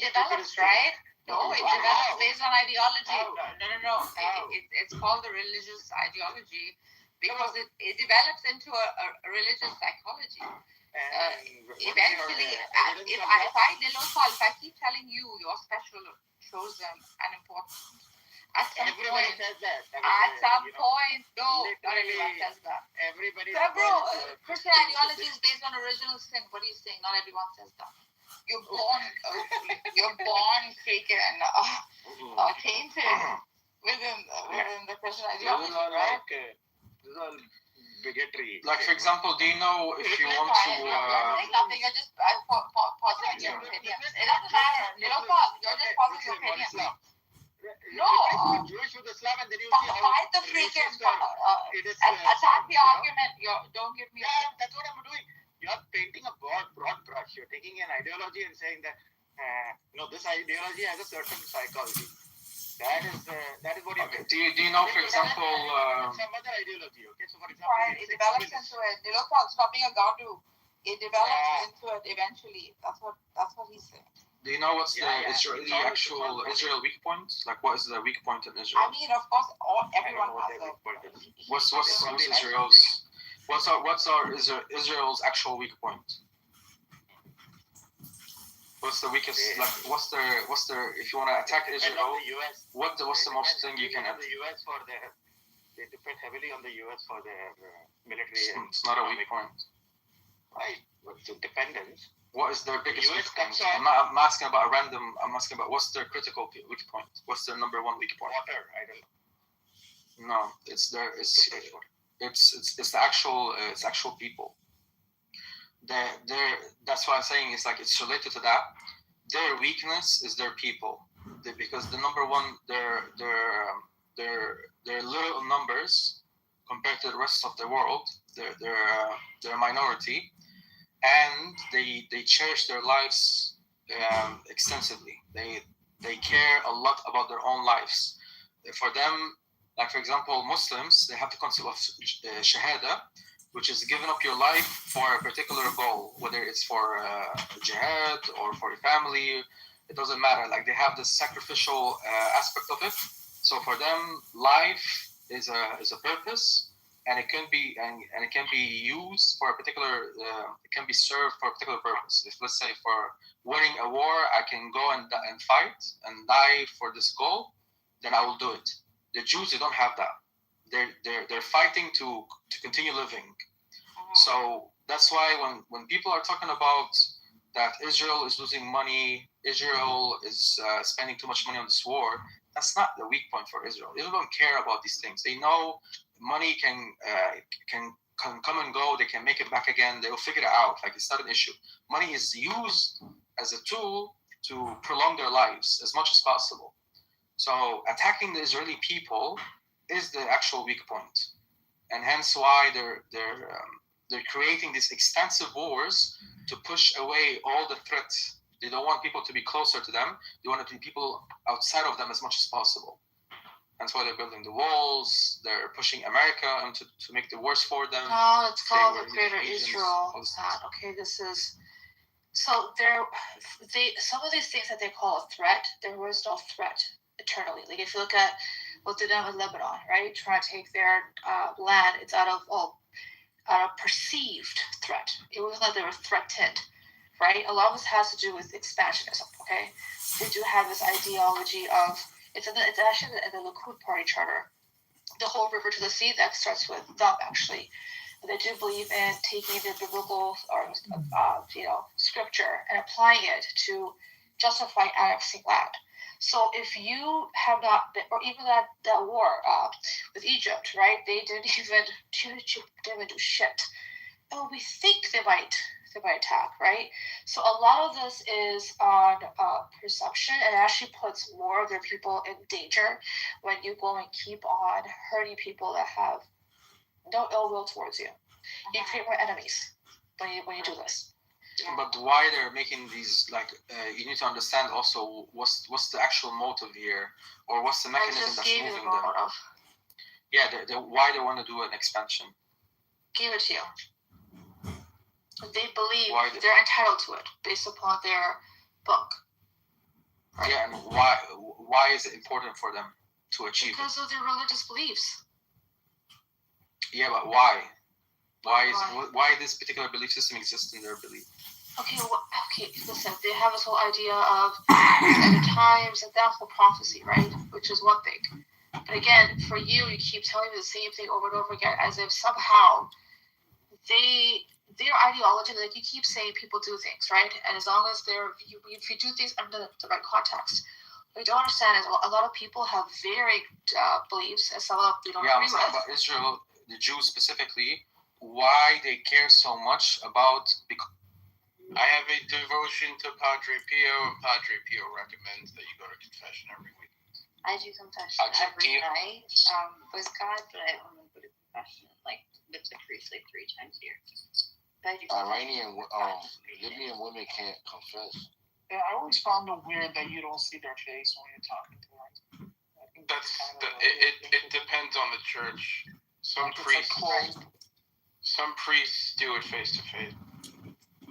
Speaker 3: develops, right? No, it develops based on ideology. No. It's called the religious ideology because it develops into a religious psychology. Eventually, if I keep telling you you're special, chosen, and important, at some point, no, not everyone says that. Christian ideology is based on original sin. What are you saying? Not everyone says that. You're born freaking tainted within the Christian ideology, right?
Speaker 1: This is all bigotry.
Speaker 8: Like for example, do you know if you want to?
Speaker 3: Nothing. You're just pausing your opinions. It doesn't matter. You don't pause. You're just pausing your opinions. No.
Speaker 1: Jewish with Islam, and then you
Speaker 3: fight the freaking attack the argument. Don't give me.
Speaker 1: Yeah, that's what I'm doing. You're painting a broad brush. You're taking an ideology and saying that this ideology has a certain psychology. That is what you're
Speaker 8: doing. Do you know, for example,
Speaker 1: some other ideology? Okay, so for example,
Speaker 3: it develops into it. Stop being a Gaudu. It develops into it eventually. That's what he's saying.
Speaker 8: Do you know what's the Israel weak point? Like, what is the weak point in Israel?
Speaker 3: I mean, of course, everyone has a.
Speaker 8: What's Israel's? Israel's actual weak point? What's the weakest? Like, what's their? If you want to attack Israel, what's the most thing you can?
Speaker 1: The U.S. they depend heavily on the U.S. for their military.
Speaker 8: It's not a weak point.
Speaker 1: Right, what's the dependence?
Speaker 8: What is their biggest weak point? I'm asking about a random. I'm asking about what's their critical weak point? What's their number one weak point?
Speaker 1: Water, I don't know.
Speaker 8: No, it's the actual people. That's what I'm saying. It's like it's related to that. Their weakness is their people, because the number one, their little numbers compared to the rest of the world. They're a minority, and they cherish their lives extensively. They care a lot about their own lives. For them, like for example, Muslims, they have the concept of shahada, which is giving up your life for a particular goal, whether it's for jihad or for your family. It doesn't matter. Like they have this sacrificial aspect of it. So for them, life is a purpose, and it can be used for a particular. It can be served for a particular purpose. If let's say for winning a war, I can go and fight and die for this goal, then I will do it. The Jews, they don't have that. They're fighting to continue living. So that's why when people are talking about that Israel is losing money, Israel is spending too much money on this war, that's not the weak point for Israel. They don't care about these things. They know money can come and go. They can make it back again. They will figure it out. Like it's not an issue. Money is used as a tool to prolong their lives as much as possible. So attacking the Israeli people is the actual weak point, and hence why they're creating these extensive wars to push away all the threats. They don't want people to be closer to them. They want it to be people outside of them as much as possible. That's why they're building the walls. They're pushing America to make it worse for them.
Speaker 3: No, it's called the
Speaker 8: were
Speaker 3: Greater
Speaker 8: Asians,
Speaker 3: Israel.
Speaker 8: all this
Speaker 3: That, okay, this is so some of these things that they call a threat, there was no threat eternally. Like if you look at what they done with Lebanon, right, trying to take their land, it's out of perceived threat. It wasn't like they were threatened, right? A lot of this has to do with expansionism. Okay, they do have this ideology of it's actually in the Likud Party charter. The whole river to the sea that starts with them actually. They do believe in taking the biblical or scripture and applying it to justify annexing land. So if you have not been, or even that war with Egypt, right? They didn't even do shit. Oh, we think they might attack, right? So a lot of this is on perception, and actually puts more of their people in danger when you go and keep on hurting people that have no ill will towards you. You create more enemies when you do this.
Speaker 8: But why they're making these, you need to understand also what's the actual motive here, or what's the mechanism that's moving them.
Speaker 3: Motive.
Speaker 8: Yeah, why they want to do an expansion.
Speaker 3: Give it to you. They believe they're entitled to it based upon their book.
Speaker 8: Right? Yeah, and why is it important for them to achieve
Speaker 3: because of their religious beliefs.
Speaker 8: Yeah, but why? Why this particular belief system exists in their belief?
Speaker 3: Okay, listen, they have this whole idea of end times and downfall prophecy, right? Which is one thing. But again, for you keep telling me the same thing over and over again, as if somehow their ideology, like you keep saying people do things, right? And as long as if you do things under the right context. What you don't understand is a lot of people have varied beliefs, and some of them we don't agree with.
Speaker 8: About Israel, the Jews specifically, why they care so much about.
Speaker 1: I have a devotion to Padre Pio, and Padre Pio recommends that you go to confession every week.
Speaker 9: I do confession every night with God, but I only go to confession with the priest 3 times a year.
Speaker 6: Iranian, Libyan women can't confess.
Speaker 10: Yeah, I always found it weird that you don't see their face when you're talking to them.
Speaker 1: It depends on the church. Some priests do it face to face.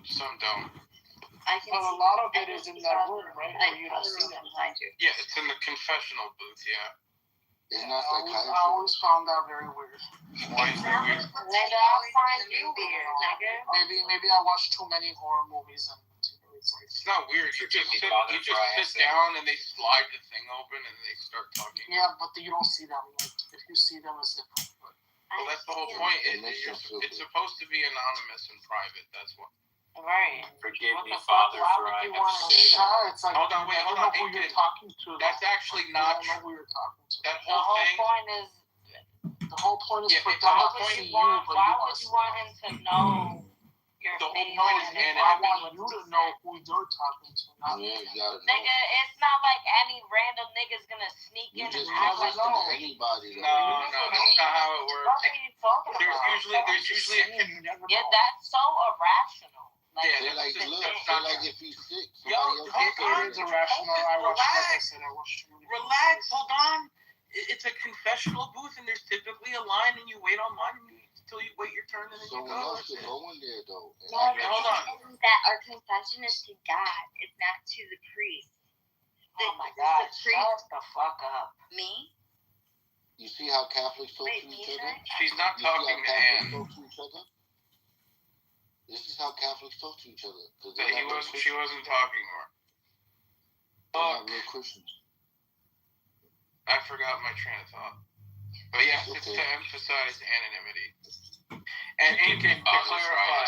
Speaker 1: Some don't.
Speaker 10: Well, a lot of it is in that room, right? Where you don't see them.
Speaker 1: Yeah, it's in the confessional booth. Yeah.
Speaker 6: It's not psychiatry.
Speaker 10: I always found that very weird.
Speaker 1: Why is that weird?
Speaker 9: Nigga, I'll find you weird, nigga.
Speaker 10: Maybe I watched too many horror movies and
Speaker 1: it's not weird. You just sit down and they slide the thing open and they start talking.
Speaker 10: Yeah, but you don't see them. If you see them, it's different.
Speaker 1: Well, that's the whole point. It's supposed to be anonymous and private. That's what.
Speaker 2: Right.
Speaker 1: Forgive me, Father, for I have sinned.
Speaker 10: It's like,
Speaker 1: hold on.
Speaker 10: I don't know who you're talking to.
Speaker 1: That's actually not
Speaker 10: true. I don't know who you're talking to.
Speaker 1: That whole thing.
Speaker 10: The whole point is for them to see you, but
Speaker 2: why would you want him to know your
Speaker 1: the whole
Speaker 2: face?
Speaker 1: point is
Speaker 10: I want you to know who you're talking to.
Speaker 2: Nigga, it's not like any random nigga's gonna sneak in and act like
Speaker 6: anybody.
Speaker 1: No, that's not how it works.
Speaker 2: What are you talking about?
Speaker 1: There's usually
Speaker 2: Yeah, that's so irrational.
Speaker 6: They're like, if he's sick,
Speaker 10: it is irrational.
Speaker 1: Relax, hold on. It's a confessional booth, and there's typically a line, and you wait online until you wait your turn, and then you go.
Speaker 6: Someone else should go in there, though.
Speaker 1: Hold on.
Speaker 9: That our confession is to God. It's not to the priest.
Speaker 2: Oh my God! Shut the fuck up.
Speaker 9: Me?
Speaker 6: You see how Catholics talk to each other?
Speaker 1: She's not talking to Anne.
Speaker 6: This is how Catholics talk to each other.
Speaker 1: She wasn't talking to her.
Speaker 6: They're not real Christians.
Speaker 1: I forgot my train of thought. But yes, it's to emphasize anonymity. And to clarify,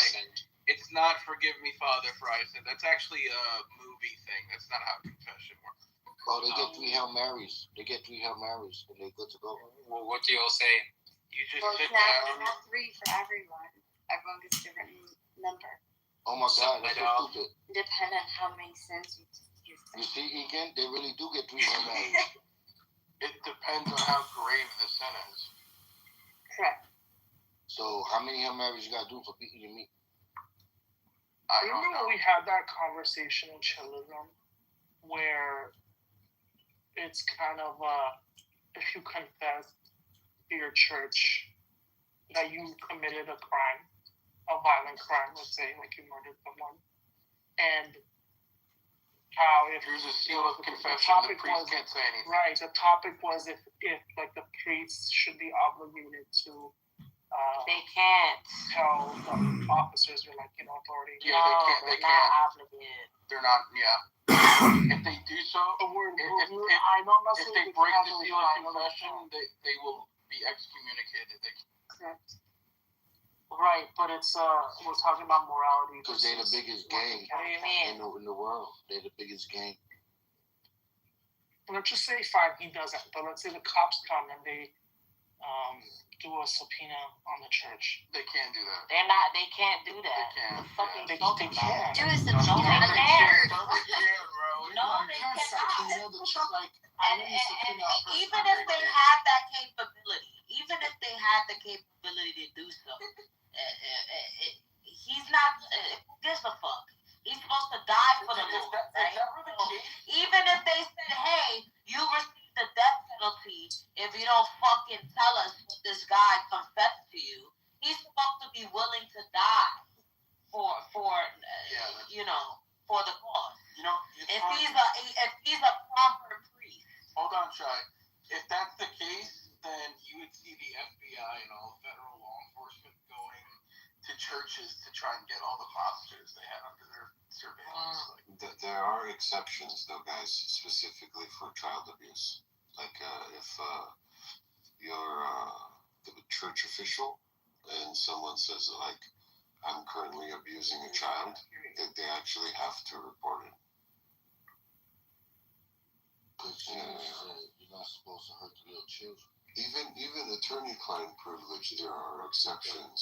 Speaker 1: it's not forgive me, Father, for I sin. That's actually a movie thing. That's not how confession works.
Speaker 6: Oh, they get 3 Hail Marys. And they're good to go.
Speaker 1: Well, what do y'all say? You just sit
Speaker 9: It's
Speaker 1: down.
Speaker 9: not 3 for everyone. Everyone gets a different number.
Speaker 6: Oh my God, that's so stupid.
Speaker 9: Depending on how many sins you
Speaker 6: see, Egan, they really do get 3 Hail Marys. It depends on how grave the sin is.
Speaker 9: Correct.
Speaker 6: So, how many Hail Marys you gotta do for beating your meat?
Speaker 10: I remember we had that conversation in Chillism where it's kind of if you confess to your church that you committed a crime, a violent crime, let's say, like you murdered someone, and how if
Speaker 6: There's a seal of confession, the priest can't say anything.
Speaker 10: Right. The topic was if like the priests should be obligated to.
Speaker 2: They can't.
Speaker 10: Tell the officers or authority.
Speaker 6: Yeah, they can't.
Speaker 2: Obligated.
Speaker 6: They're not. Yeah. If they do so,
Speaker 10: I know
Speaker 6: if they break the seal of confession, they will be excommunicated.
Speaker 10: Correct. Right, but it's we're talking about morality.
Speaker 6: Because they're the biggest gang in the world. They're the biggest gang.
Speaker 10: Let's just say fine, he doesn't. But let's say the cops come and they do a subpoena on the church.
Speaker 6: They can't do that.
Speaker 2: They can't do that.
Speaker 6: They can't.
Speaker 9: Do
Speaker 10: They can't.
Speaker 9: a subpoena.
Speaker 2: They can't.
Speaker 6: No, they can't, bro.
Speaker 2: No, they cannot.
Speaker 6: Like,
Speaker 9: And even if they had that capability, to do so, he's not. Gives a fuck. He's supposed to die for the Lord, right? Even if they said, "Hey, you received the death penalty if you don't fucking tell us what this guy confessed to you," he's supposed to be willing to die for the cause. If he's a proper priest.
Speaker 6: Hold on, Shai. If that's the case, then you would see the FBI and all federal law enforcement going to churches to try and get all the monsters they had under their surveillance.
Speaker 11: There are exceptions, though, guys, specifically for child abuse. Like if you're the church official and someone says, like, I'm currently abusing a child, they actually have to report it.
Speaker 6: Because you're not supposed to hurt the little children.
Speaker 11: Even attorney-client privilege, there are exceptions.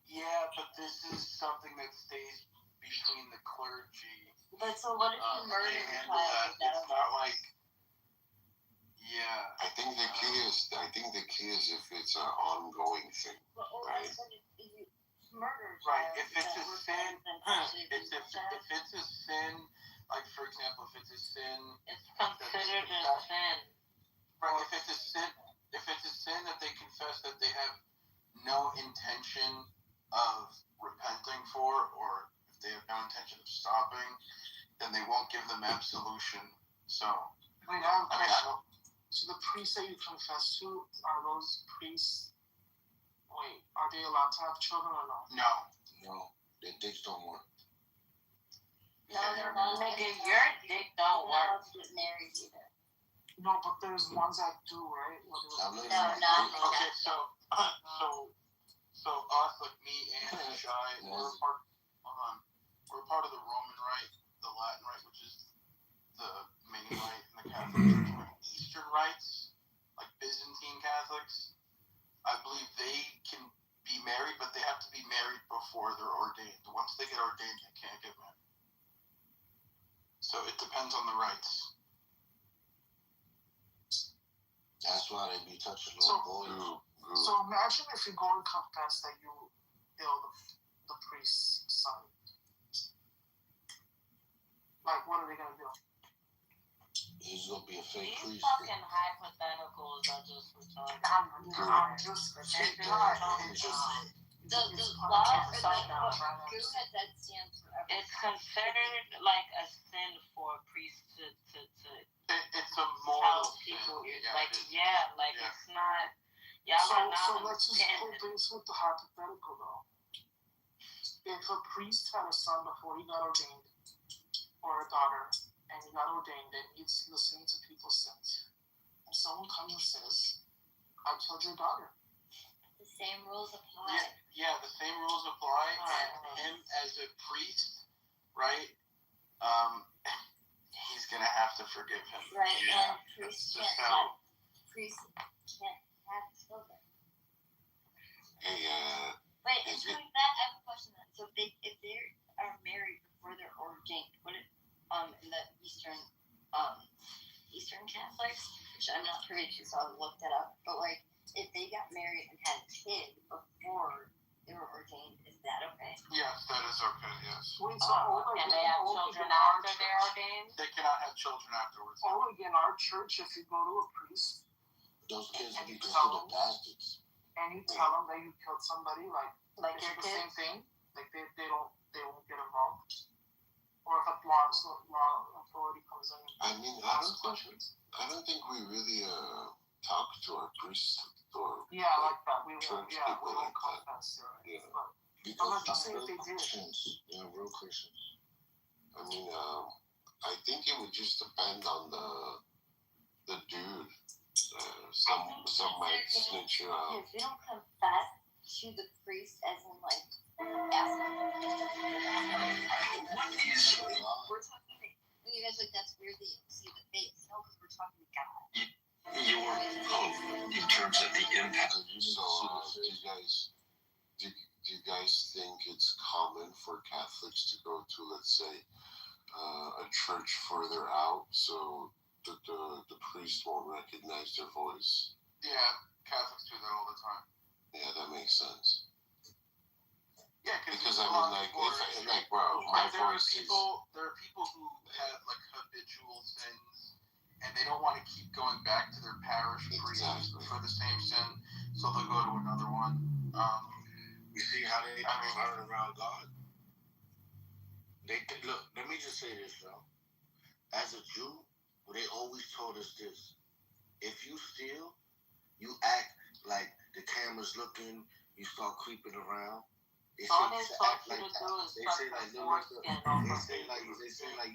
Speaker 6: Yeah, but this is something that stays between the clergy.
Speaker 9: But so what if you murder the child?
Speaker 6: It's not like. Yeah.
Speaker 11: I think the key is if it's an ongoing thing, right?
Speaker 6: Right. If it's a sin, if it's a sin, like for example, if it's a sin,
Speaker 2: It's considered a sin.
Speaker 6: right? If it's a sin that they confess that they have no intention of repenting for, or if they have no intention of stopping, then they won't give them absolution. So,
Speaker 10: So the priests that you confess to, are those priests? Wait, are they allowed to have children or no?
Speaker 6: No, their dicks don't work.
Speaker 9: No, they're not.
Speaker 2: Nigga, your dick don't work.
Speaker 9: Get married either.
Speaker 10: No, but there's ones that do, right?
Speaker 6: Okay, so us, like me and Shai, we're part of the Roman Rite, the Latin Rite, which is the main rite in the Catholic Church. Eastern rites, like Byzantine Catholics, I believe they can be married, but they have to be married before they're ordained. Once they get ordained, they can't get married. So it depends on the rites. That's why they be touching little boys.
Speaker 10: So imagine if you go and confess that you killed the priest's son. Like, what are they gonna do?
Speaker 6: He's gonna be a fake
Speaker 2: These
Speaker 6: priest.
Speaker 2: fucking hypotheticals are just retarded.
Speaker 10: I'm just
Speaker 9: The law or the Guru had that stands for everything.
Speaker 2: It's considered like a sin for a priest to
Speaker 6: It's a
Speaker 2: tell
Speaker 6: moral
Speaker 2: people.
Speaker 6: sin.
Speaker 2: It's not. Y'all are not
Speaker 10: So let's just put
Speaker 2: understanding.
Speaker 10: this with the hypothetical though. If a priest had a son before he got ordained, or a daughter, and he got ordained, and he's listening to people's sins, and someone comes and says, "I killed your daughter."
Speaker 9: The same rules apply.
Speaker 6: Yeah, the same rules apply. And him as a priest, right? He's gonna have to forgive him.
Speaker 9: Right,
Speaker 6: Yeah.
Speaker 9: and priests
Speaker 6: That's
Speaker 9: can't
Speaker 6: how.
Speaker 9: have children.
Speaker 11: Hey,
Speaker 9: Wait,
Speaker 11: Is
Speaker 9: so
Speaker 11: it-
Speaker 9: that, I have a question then. So if they are married before they're ordained, what if, in the
Speaker 7: which I'm not privy to, so I looked that up. But like, if they got married and had a kid before they were ordained, is that okay?
Speaker 6: Yes, that is okay. Yes.
Speaker 2: Can they have children after they're ordained?
Speaker 6: They cannot have children afterwards.
Speaker 10: Only in our church, if you go to a priest
Speaker 11: Those kids
Speaker 10: And
Speaker 11: would be
Speaker 10: you
Speaker 11: considered
Speaker 10: tell-
Speaker 11: bastards.
Speaker 10: and you tell them that you killed somebody, like
Speaker 2: Like
Speaker 10: it's
Speaker 2: your
Speaker 10: the same
Speaker 2: kids?
Speaker 10: thing. Like they won't get involved. Or if a law authority comes in
Speaker 11: I
Speaker 10: and
Speaker 11: mean,
Speaker 10: asks questions.
Speaker 11: I don't think we really talk to our priests or
Speaker 10: Yeah, like that. We won't.
Speaker 11: church
Speaker 10: Yeah, we
Speaker 11: people
Speaker 10: won't
Speaker 11: like that.
Speaker 10: confess. Right?
Speaker 11: Yeah.
Speaker 10: But
Speaker 11: Because
Speaker 10: Unless
Speaker 11: they're
Speaker 10: you say if they did.
Speaker 11: Christians. Yeah, real Christians. I mean, I think it would just depend on the dude. Some might snitch you out.
Speaker 7: If you don't confess to the priest, as in like ask them.
Speaker 11: What is
Speaker 7: We're talking to you guys like that's weird that you see the face. No, because we're talking to God.
Speaker 11: your hope in terms of the impact? So, do you guys think it's common for Catholics to go to, let's say, a church further out, so the priest won't recognize their voice?
Speaker 6: Yeah, Catholics do that all the time.
Speaker 11: Yeah, that makes sense.
Speaker 6: Yeah,
Speaker 11: Because I mean, like, it's like, bro, my voice is.
Speaker 6: There are people who have like habitual sins, and they don't want to keep going back to their parish priest for the same sin, so they'll go to another one.
Speaker 11: You see how they turn around God? Look, let me just say this, though. As a Jew, they always told us this: if you steal, you act like the camera's looking, you start creeping around. They
Speaker 2: All
Speaker 11: say
Speaker 2: they
Speaker 11: you should
Speaker 2: taught
Speaker 11: act
Speaker 2: you
Speaker 11: like
Speaker 2: to
Speaker 11: that.
Speaker 2: do is
Speaker 11: They
Speaker 2: suck
Speaker 11: say
Speaker 2: the
Speaker 11: like, look,
Speaker 2: foreskin off
Speaker 11: they say like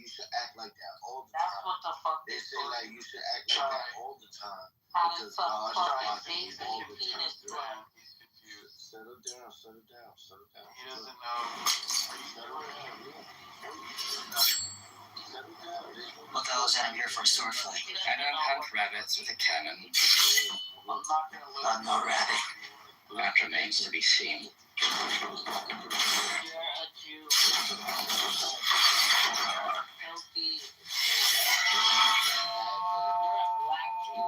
Speaker 11: you should act like that all the
Speaker 2: That's
Speaker 11: time.
Speaker 2: what the fuck
Speaker 11: They
Speaker 2: they
Speaker 11: say
Speaker 2: taught
Speaker 11: like
Speaker 2: you.
Speaker 11: you should act like that all the time.
Speaker 2: How to
Speaker 11: Because
Speaker 2: suck
Speaker 11: God is
Speaker 2: fucking
Speaker 11: watching
Speaker 2: face
Speaker 11: you
Speaker 2: and
Speaker 11: all
Speaker 2: your
Speaker 11: the
Speaker 2: penis
Speaker 11: time.
Speaker 2: down.
Speaker 6: He's confused.
Speaker 11: Settle down, settle down, settle down.
Speaker 6: He doesn't know.
Speaker 11: Settle down. Settle down.
Speaker 12: Look, I'm here for sword fight. I don't hunt rabbits with a cannon.
Speaker 6: I'm not gonna let
Speaker 12: I'm no rabbit. That remains to be seen.
Speaker 2: You're a Jew. Filthy. You're a black Jew.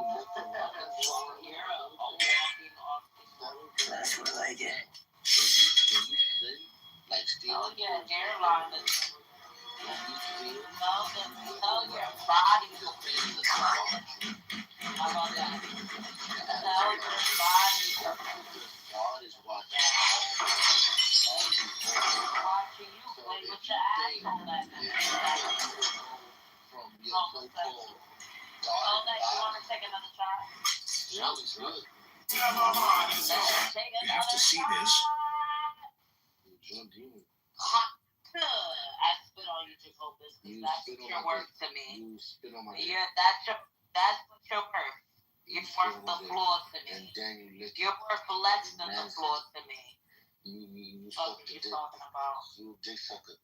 Speaker 2: You're a walking off the
Speaker 12: That's what I get.
Speaker 11: When you sin, like stealing.
Speaker 2: Oh yeah, hairline is.
Speaker 11: When you steal,
Speaker 2: Tell your body to be the God. How about that? Tell your body to
Speaker 11: God is watching.
Speaker 2: watching you play with your asshole that night.
Speaker 11: From your so-called
Speaker 2: Oh, that you want to take another shot?
Speaker 11: God is good.
Speaker 2: You
Speaker 12: have to see this.
Speaker 11: John Demon.
Speaker 2: I spit on you, Jacobus, because
Speaker 11: You
Speaker 2: that's
Speaker 11: spit on
Speaker 2: your
Speaker 11: my
Speaker 2: worth
Speaker 11: dick.
Speaker 2: to me.
Speaker 11: You spit on my dick.
Speaker 2: Yeah, that's what you're worth. You're
Speaker 11: You
Speaker 2: worth
Speaker 11: spit on
Speaker 2: the
Speaker 11: my dick.
Speaker 2: floor to
Speaker 11: And
Speaker 2: me.
Speaker 11: then you lick
Speaker 2: You're worth less than the floor to me.
Speaker 11: you
Speaker 2: Fuck
Speaker 11: suck
Speaker 2: are
Speaker 11: the
Speaker 2: you
Speaker 11: dick.
Speaker 2: talking about?
Speaker 11: You dick sucker.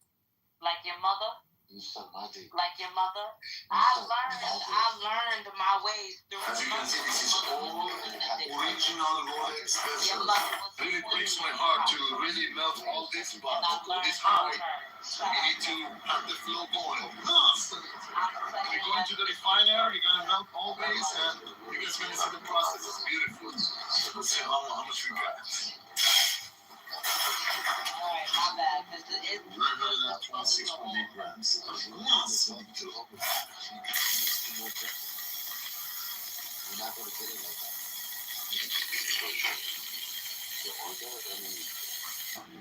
Speaker 2: Like your mother?
Speaker 11: You suck my dick.
Speaker 2: Like your mother?
Speaker 11: You
Speaker 2: I
Speaker 11: suck my dick.
Speaker 2: learned my ways through
Speaker 12: As you can see, this is all original Rolex
Speaker 2: Your
Speaker 12: special.
Speaker 2: mother was
Speaker 12: Really breaks my heart to really melt all this bud, this high. You need to have the flow going. You're going to the refiner, you're going to melt all this, and you're just going to see the process. It's beautiful. We'll see how much we got.
Speaker 2: Alright, my bad. It's
Speaker 12: 926.8 grams. Yes.
Speaker 11: You're not going to get it like that. The order, I mean,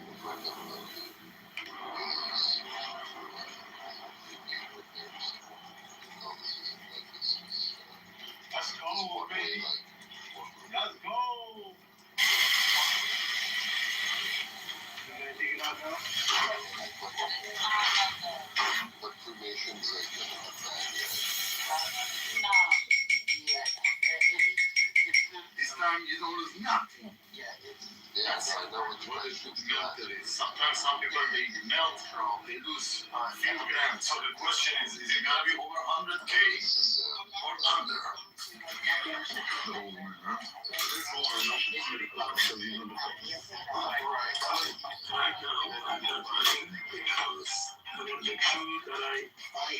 Speaker 1: Let's go, baby. Let's go.
Speaker 11: but cremation's like not bad yet.
Speaker 12: This time you don't lose nothing.
Speaker 11: Yeah, I know what you're
Speaker 12: What
Speaker 11: trying
Speaker 12: is
Speaker 11: to
Speaker 12: the
Speaker 11: do.
Speaker 12: milk that is? Sometimes some people they melt, they lose few grams. So the question is it gonna be over 100K
Speaker 11: This is
Speaker 12: or under? Make sure that I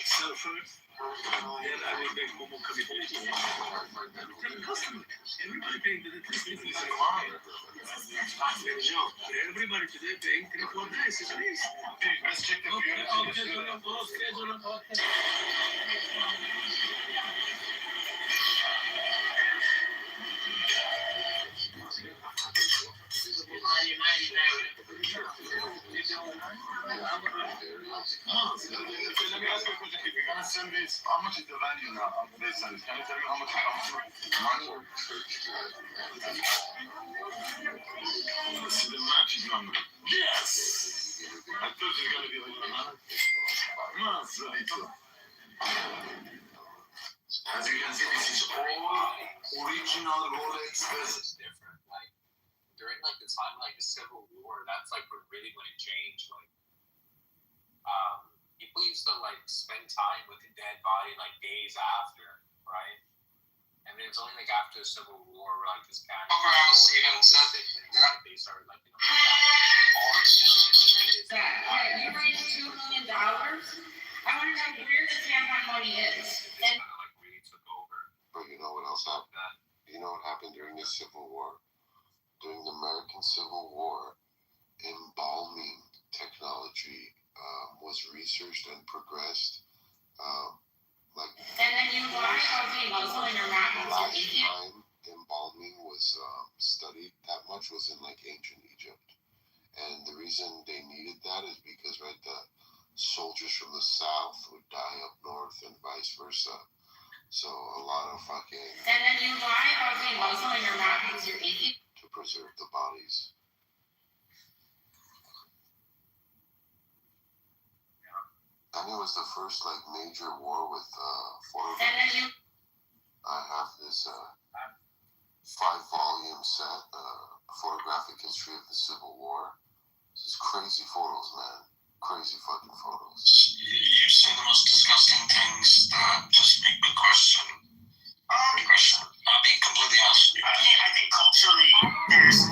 Speaker 12: sell first, then I will make more commitment. Tell the customer, everybody paying the electricity is fine. Everybody today paying 3-4 days at least.
Speaker 11: Let's check the
Speaker 12: Let me ask you a question. If you're gonna send this, how much is the value now of this service? Can you tell me how much it comes to? Money? This is the magic number. Yes! I thought it was gonna be like another. Mazzolito. As you can see, this is all original Rolex versus
Speaker 8: different. Like during like the time like the Civil War, that's like when it changed. Like people used to like spend time with the dead body like days after, right? And then it's only like after the Civil War where like this kind of they started like
Speaker 3: you raised $2 million. I want to know where the tampon money is.
Speaker 8: kind of like really took over.
Speaker 11: But you know what else happened? You know what happened during the Civil War? During the American Civil War, embalming technology was researched and progressed.
Speaker 3: And then you lie about being Muslim and you're not
Speaker 11: The last time embalming was studied that much was in like ancient Egypt. And the reason they needed that is because, right, the soldiers from the south would die up north and vice versa. So a lot of fucking...
Speaker 3: And then you lie about being Muslim and you're not because you're atheist.
Speaker 11: To preserve the bodies. I think it was the first like major war with photographs. I have this 5-volume set, photographic history of the Civil War. This is crazy photos, man. Crazy fucking photos.
Speaker 5: You say the most disgusting things that just make me question. I'll be completely honest with you. I think culturally, there's.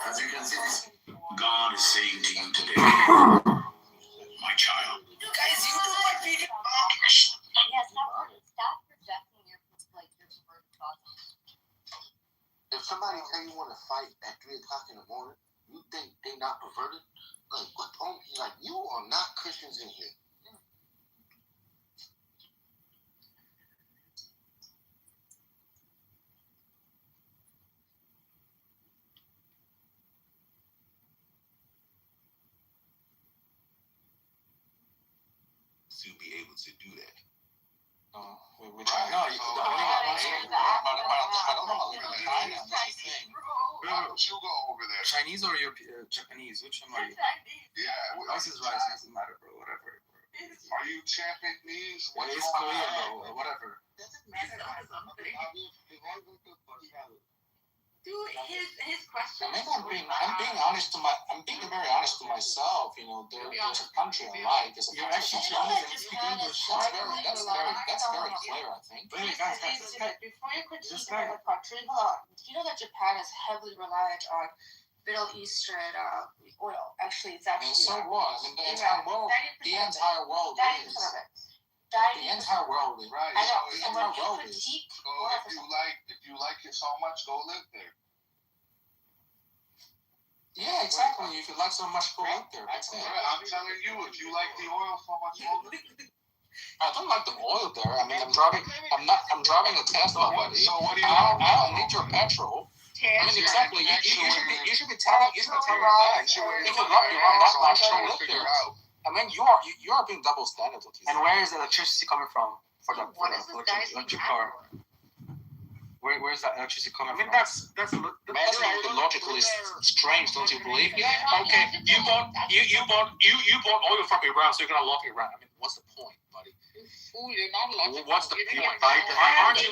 Speaker 12: As you can see, this God is saying to you today, my child.
Speaker 7: You guys, you do like vegan.
Speaker 13: Yes, stop projecting your like your perverted thoughts.
Speaker 6: If somebody tell you want to fight at 3 o'clock in the morning, you think they not perverted? Like what? Like you are not Christians in here.
Speaker 11: To be able to do that.
Speaker 8: We try. No, you don't. I don't know.
Speaker 11: You go over there.
Speaker 8: Chinese or Japanese? Which one are you?
Speaker 11: Yeah.
Speaker 8: Rice is rice. It doesn't matter, bro. Whatever.
Speaker 11: Are you Japanese?
Speaker 8: What is Korean, bro? Whatever.
Speaker 9: Doesn't matter. Dude, his question.
Speaker 8: Maybe I'm being honest I'm being very honest to myself. You know, there's a country I like. There's a country I like. That's very clear, I think.
Speaker 3: Before you critique another country, hold on. Do you know that Japan is heavily reliant on Middle Eastern oil? Actually, it's actually.
Speaker 8: And so what? I mean, the entire world is. The entire world is right.
Speaker 3: I know.
Speaker 8: The
Speaker 3: And when
Speaker 8: entire
Speaker 3: you
Speaker 8: world is.
Speaker 3: critique,
Speaker 11: If you like it so much, go live there.
Speaker 8: Yeah, exactly. If you like so much, go live there. That's it.
Speaker 11: I'm telling you, if you like the oil so much, go live there.
Speaker 8: I don't like the oil there. I mean, I'm driving a Tesla, buddy.
Speaker 11: So what do you?
Speaker 8: I don't need your petrol. I mean, exactly. You should be telling that. If you love your own life, go live there. I mean, you are being double standard. And where is the electricity coming from for the electric car? Where's that electricity coming from? I mean, that's logically strange, don't you believe? Okay, you bought oil from Iran, so you're gonna lock Iran. I mean, what's the point, buddy?
Speaker 9: Fool, you're not allowed to.
Speaker 8: What's the point? Aren't you